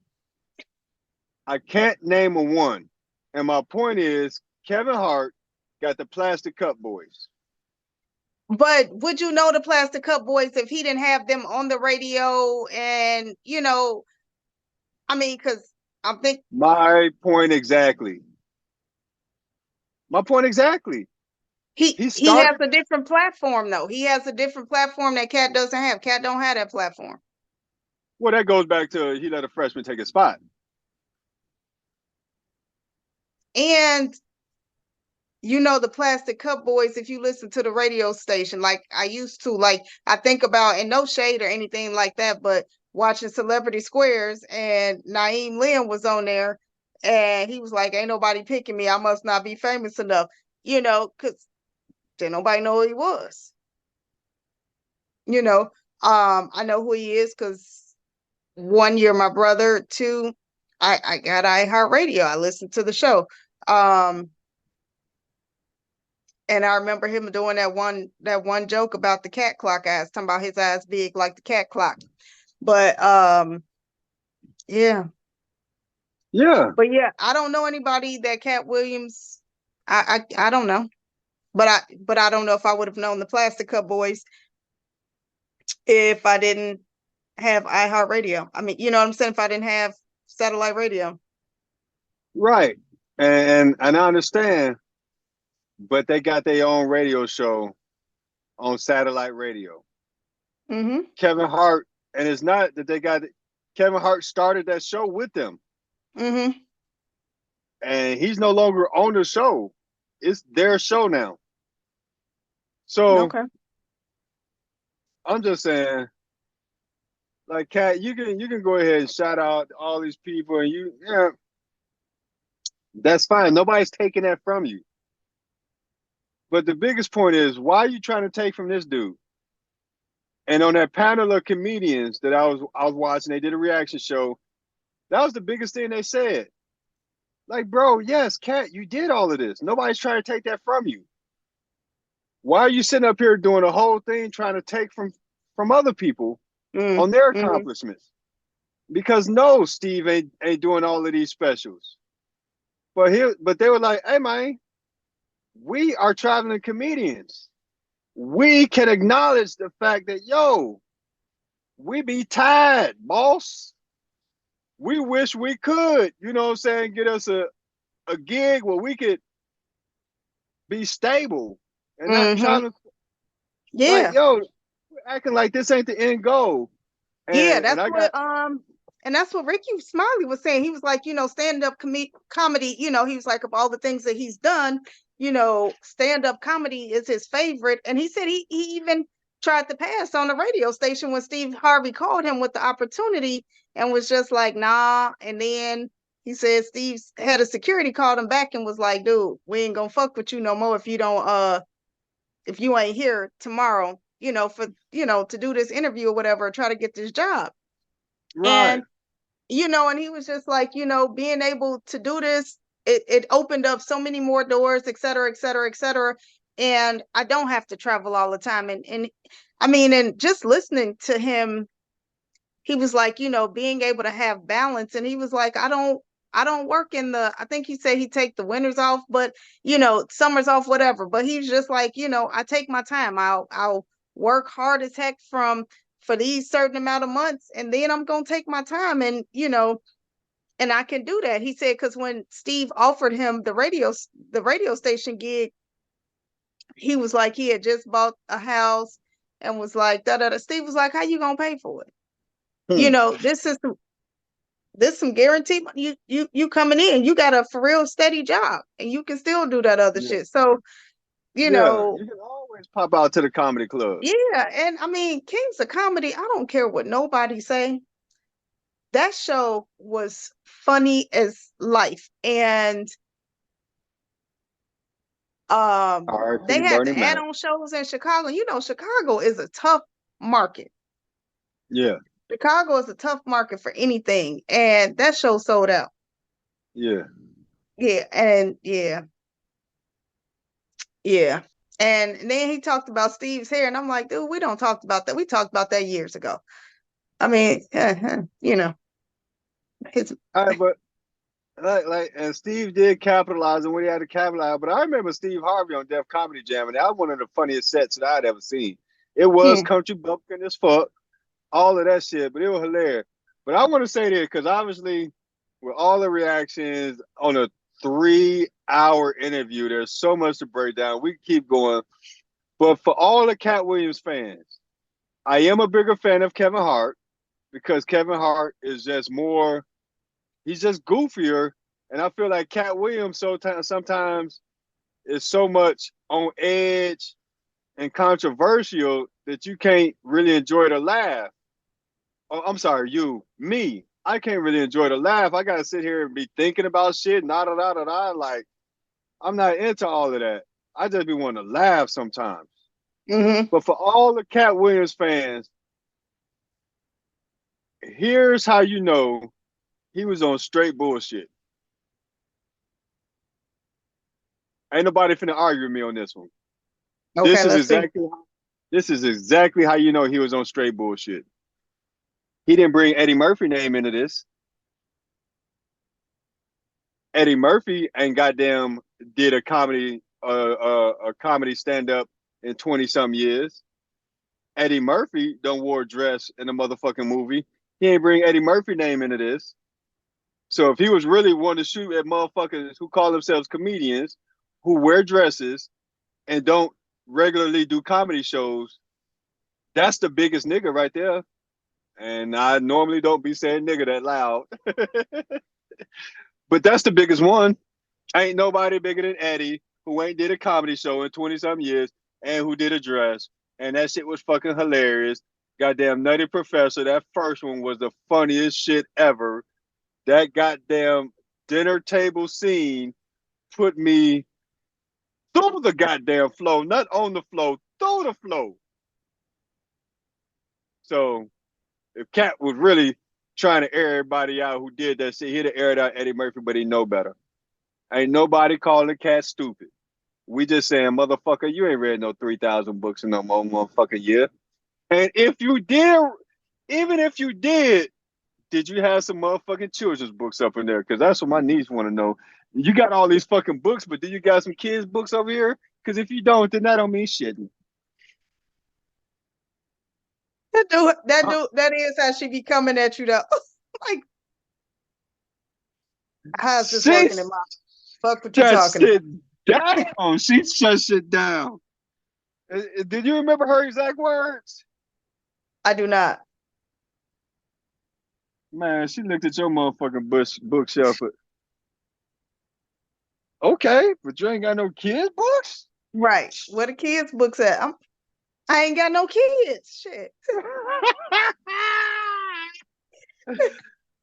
Speaker 1: I can't name a one. And my point is, Kevin Hart got the Plastic Cup Boys.
Speaker 2: But would you know the Plastic Cup Boys if he didn't have them on the radio? And I mean, because I think
Speaker 1: My point exactly. My point exactly. He
Speaker 2: he has
Speaker 1: started.
Speaker 2: a different platform though. He has a different platform that Katt doesn't have. Katt don't have that platform.
Speaker 1: Well, that goes back to he let a freshman take a spot.
Speaker 2: And the Plastic Cup Boys, if you listen to the radio station, like I used to, like I think about, and no shade or anything like that, but watching Celebrity Squares and Naeem Lynn was on there and he was like, ain't nobody picking me. I must not be famous enough, because didn't nobody know who he was. You know, I know who he is because one year my brother, two, I got iHeartRadio. I listened to the show. Um, And I remember him doing that one joke about the cat clock eyes, talking about his eyes big like the cat clock. But yeah.
Speaker 1: Yeah.
Speaker 2: But yeah, I don't know anybody that Katt Williams. I don't know. but I don't know if I would have known the Plastic Cup Boys if I didn't have iHeartRadio. I mean, you know what I'm saying? If I didn't have satellite radio.
Speaker 1: Right. And I understand, but they got their own radio show on satellite radio.
Speaker 2: Mm-hmm.
Speaker 1: Kevin Hart, and it's not that they got Kevin Hart started that show with them.
Speaker 2: Mm-hmm.
Speaker 1: And he's no longer on the show. It's their show now. So
Speaker 2: Okay.
Speaker 1: I'm just saying, like Katt, you can go ahead and shout out all these people, and yeah, that's fine. Nobody's taking that from you. But the biggest point is, why are you trying to take from this dude? And on that panel of comedians that I was watching, they did a reaction show. That was the biggest thing they said. Like, bro, yes, Katt, you did all of this. Nobody's trying to take that from you. Why are you sitting up here doing the whole thing trying to take from other people on their
Speaker 2: Mm-hmm.
Speaker 1: accomplishments? Because no, Steve ain't doing all of these specials. But they were like, hey man, we are traveling comedians. We can acknowledge the fact that we be tired, boss. We wish we could, you know what I'm saying, get us a gig where we could be stable and not
Speaker 2: Mm-hmm.
Speaker 1: traveling. Like,
Speaker 2: Yeah.
Speaker 1: we're acting like this ain't the end goal.
Speaker 2: Yeah,
Speaker 1: And I got
Speaker 2: and that's what Ricky Smiley was saying. He was like, stand-up comedy, he was like, of all the things that he's done, stand-up comedy is his favorite. And he said he even tried to pass on the radio station when Steve Harvey called him with the opportunity and was just like, nah. And then he said Steve's head of security called him back and was like, dude, we ain't gonna fuck with you no more if you ain't here tomorrow, to do this interview or whatever, or try to get this job.
Speaker 1: right.
Speaker 2: And, and he was just like, being able to do this, it opened up so many more doors, et cetera, et cetera, et cetera. And I don't have to travel all the time. And I mean, and just listening to him, he was like, being able to have balance. And he was like, I don't work I think he said he take the winters off, but summers off, whatever. But he's just like, I take my time. I'll work hard as heck for these certain amount of months, and then I'm gonna take my time, and and I can do that. He said, because when Steve offered him the radio station gig, he was like, he had just bought a house and was like, da da da. Steve was like, how you gonna pay for it?
Speaker 1: Hmm.
Speaker 2: This some guaranteed money. You coming in, you got a for real steady job, and you can still do that other
Speaker 1: Yeah.
Speaker 2: shit. So, you
Speaker 1: Yeah.
Speaker 2: know,
Speaker 1: You can always pop out to the comedy club.
Speaker 2: yeah. And I mean, Kings of Comedy, I don't care what nobody say. That show was funny as life. And they
Speaker 1: R.I.P.
Speaker 2: had
Speaker 1: Bernie
Speaker 2: the
Speaker 1: Mac.
Speaker 2: add-on shows in Chicago. Chicago is a tough market.
Speaker 1: Yeah.
Speaker 2: Chicago is a tough market for anything. And that show sold out.
Speaker 1: Yeah.
Speaker 2: Yeah, and yeah. And then he talked about Steve's hair, and I'm like, dude, we don't talk about that. We talked about that years ago. I mean, his
Speaker 1: All right, but and Steve did capitalize on what he had to capitalize. But I remember Steve Harvey on Def Comedy Jam, and that was one of the funniest sets that I'd ever seen. It was
Speaker 2: hmm,
Speaker 1: country bumpkin as fuck, all of that shit, but it was hilarious. But I want to say this because obviously, with all the reactions on a 3-hour interview, there's so much to break down. We can keep going. But for all the Katt Williams fans, I am a bigger fan of Kevin Hart because Kevin Hart is just more, he's just goofier. And I feel like Katt Williams sometimes is so much on edge and controversial that you can't really enjoy the laugh. Oh, I'm sorry, me. I can't really enjoy the laugh. I gotta sit here and be thinking about shit, da da da da da. Like, I'm not into all of that. I just be wanting to laugh sometimes.
Speaker 2: hmm,
Speaker 1: But for all the Katt Williams fans, here's how you know he was on straight bullshit. Ain't nobody finna argue with me on this one.
Speaker 2: okay,
Speaker 1: This is
Speaker 2: let's see.
Speaker 1: exactly this is exactly how you know he was on straight bullshit. He didn't bring Eddie Murphy name into this. Eddie Murphy ain't goddamn did a comedy a comedy stand up in 20 some years. Eddie Murphy don't wore a dress in a motherfucking movie. He ain't bring Eddie Murphy name into this. So if he was really wanting to shoot at motherfuckers who call themselves comedians, who wear dresses and don't regularly do comedy shows, that's the biggest nigga right there. And I normally don't be saying nigga that loud, but that's the biggest one. Ain't nobody bigger than Eddie who ain't did a comedy show in 20 some years and who did a dress. And that shit was fucking hilarious. Goddamn Nutty Professor. That first one was the funniest shit ever. That goddamn dinner table scene put me through the goddamn flow, not on the flow, through the flow. So if Katt was really trying to air everybody out who did that shit, he'd have aired out Eddie Murphy, but he know better. Ain't nobody calling Katt stupid. We just saying, motherfucker, you ain't read no 3,000 books in no more motherfucking year. And if you did, even if you did you have some motherfucking children's books up in there? Because that's what my niece want to know. You got all these fucking books, but do you got some kids' books over here? Because if you don't, then that don't mean shit.
Speaker 2: That is how she be coming at you though. Like, how's this
Speaker 1: She
Speaker 2: working in my fuck what you
Speaker 1: shut
Speaker 2: talking
Speaker 1: shit
Speaker 2: about?
Speaker 1: down. She shut shit down. Did you remember her exact words?
Speaker 2: I do not.
Speaker 1: Man, she looked at your motherfucking bookshelf. Okay, but you ain't got no kids' books?
Speaker 2: Right. Where the kids' books at? I ain't got no kids. Shit.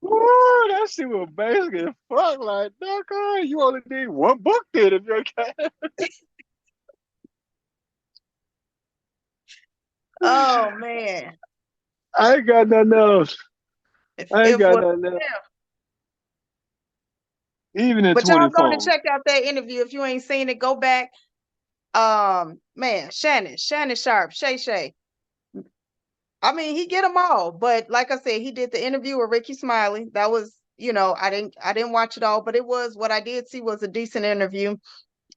Speaker 1: Woo, that shit was basic as fuck. Like, you only need one book then if you're okay.
Speaker 2: Oh man.
Speaker 1: I ain't got nothing else. I ain't
Speaker 2: If
Speaker 1: got
Speaker 2: what
Speaker 1: nothing else.
Speaker 2: yeah.
Speaker 1: Even in
Speaker 2: But y'all go to
Speaker 1: 24.
Speaker 2: check out that interview. If you ain't seen it, go back. Man, Shannon Sharp, Shay. I mean, he get them all, but like I said, he did the interview with Ricky Smiley. That was, I didn't watch it all, but it was what I did see was a decent interview.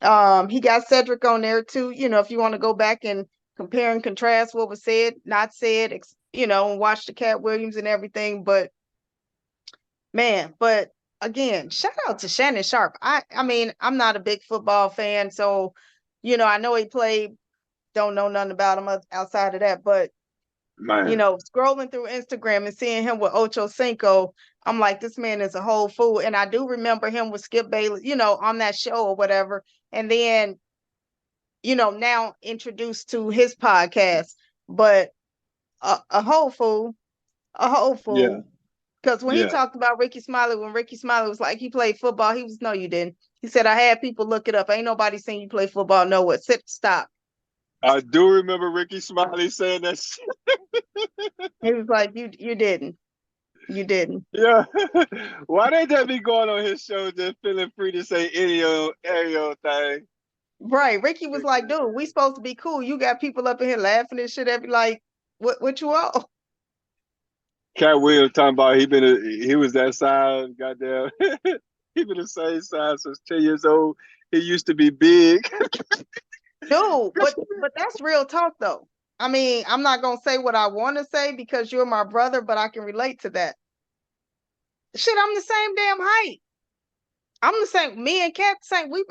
Speaker 2: He got Cedric on there too. If you want to go back and compare and contrast what was said, not said, and watch the Katt Williams and everything. But man, but again, shout out to Shannon Sharp. I mean, I'm not a big football fan, so I know he played. Don't know nothing about him outside of that, but
Speaker 1: Man.
Speaker 2: scrolling through Instagram and seeing him with Ocho Cinco, I'm like, this man is a whole fool. And I do remember him with Skip Bayless, on that show or whatever. And then, now introduced to his podcast, but a whole fool, a whole
Speaker 1: Yeah.
Speaker 2: fool. Because when he
Speaker 1: Yeah.
Speaker 2: talked about Ricky Smiley, when Ricky Smiley was like, he played football, he was, no, you didn't. He said, I had people look it up. Ain't nobody seen you play football. No, what? Stop.
Speaker 1: I do remember Ricky Smiley saying that shit.
Speaker 2: He was like, you didn't. You didn't.
Speaker 1: Yeah. Why they just be going on his show just feeling free to say any old thing?
Speaker 2: Right. Ricky was like, dude, we supposed to be cool. You got people up in here laughing and shit every like, what you all?
Speaker 1: Katt Williams talking about he was that size, goddamn. He been the same size since 10 years old. He used to be big.
Speaker 2: Dude, but that's real talk though. I mean, I'm not gonna say what I want to say because you're my brother, but I can relate to that. Shit, I'm the same damn height. I'm the same. Me and Katt same. We've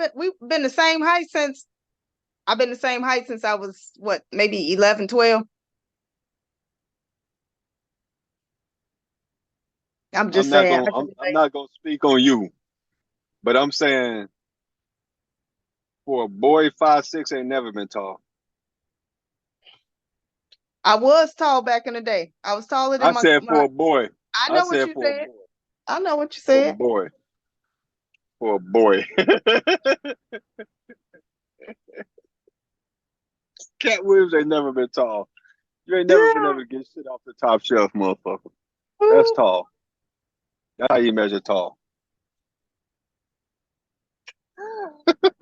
Speaker 2: been the same height since I've been the same height since I was what, maybe 11, 12. I'm
Speaker 1: I'm
Speaker 2: just
Speaker 1: not
Speaker 2: saying.
Speaker 1: gonna
Speaker 2: I can
Speaker 1: I'm
Speaker 2: relate.
Speaker 1: not gonna speak on you, but I'm saying for a boy 5'6" ain't never been tall.
Speaker 2: I was tall back in the day. I was taller than
Speaker 1: I
Speaker 2: my
Speaker 1: said
Speaker 2: my.
Speaker 1: for a boy.
Speaker 2: I
Speaker 1: I
Speaker 2: know what
Speaker 1: said
Speaker 2: you
Speaker 1: for a
Speaker 2: said.
Speaker 1: boy.
Speaker 2: I know what you
Speaker 1: For a
Speaker 2: said.
Speaker 1: boy. For a boy. Cat Williams ain't never been tall. You ain't never been
Speaker 2: Yeah.
Speaker 1: able to get shit off the top shelf, motherfucker. That's
Speaker 2: Ooh.
Speaker 1: tall. That's how you measure tall.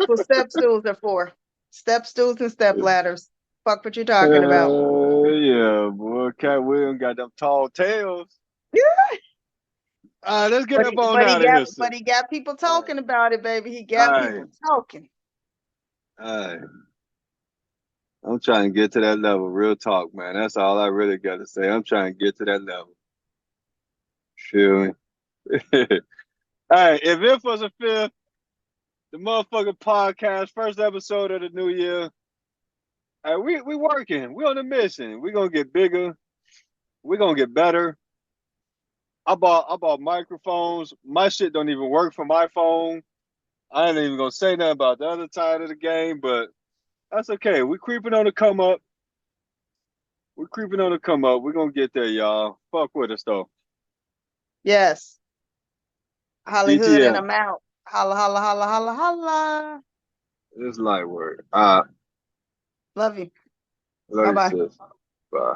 Speaker 2: What step stools are for. Step stools and step ladders. Fuck what you talking about.
Speaker 1: Yeah, boy. Cat Williams got them tall tails.
Speaker 2: Yeah.
Speaker 1: Let's get
Speaker 2: But
Speaker 1: up
Speaker 2: he,
Speaker 1: on
Speaker 2: but he
Speaker 1: out of
Speaker 2: got
Speaker 1: here,
Speaker 2: but
Speaker 1: sis.
Speaker 2: he got people
Speaker 1: All
Speaker 2: talking about it, baby. He got
Speaker 1: right.
Speaker 2: people talking.
Speaker 1: Hey, I'm trying to get to that level. Real talk, man. That's all I really got to say. I'm trying to get to that level. Feel me? Hey, if it was a fifth, the motherfucking podcast, first episode of the new year. Hey, we working. We on a mission. We gonna get bigger. We gonna get better. I bought microphones. My shit don't even work for my phone. I ain't even gonna say nothing about the other side of the game, but that's okay. We creeping on the come up. We're creeping on the come up. We're gonna get there, y'all. Fuck with us though.
Speaker 2: Yes. Hollywood and
Speaker 1: DTM.
Speaker 2: I'm out. Holla, holla, holla, holla, holla.
Speaker 1: It's light work.
Speaker 2: Love you.
Speaker 1: Love
Speaker 2: Bye
Speaker 1: you,
Speaker 2: bye.
Speaker 1: sis. Bye.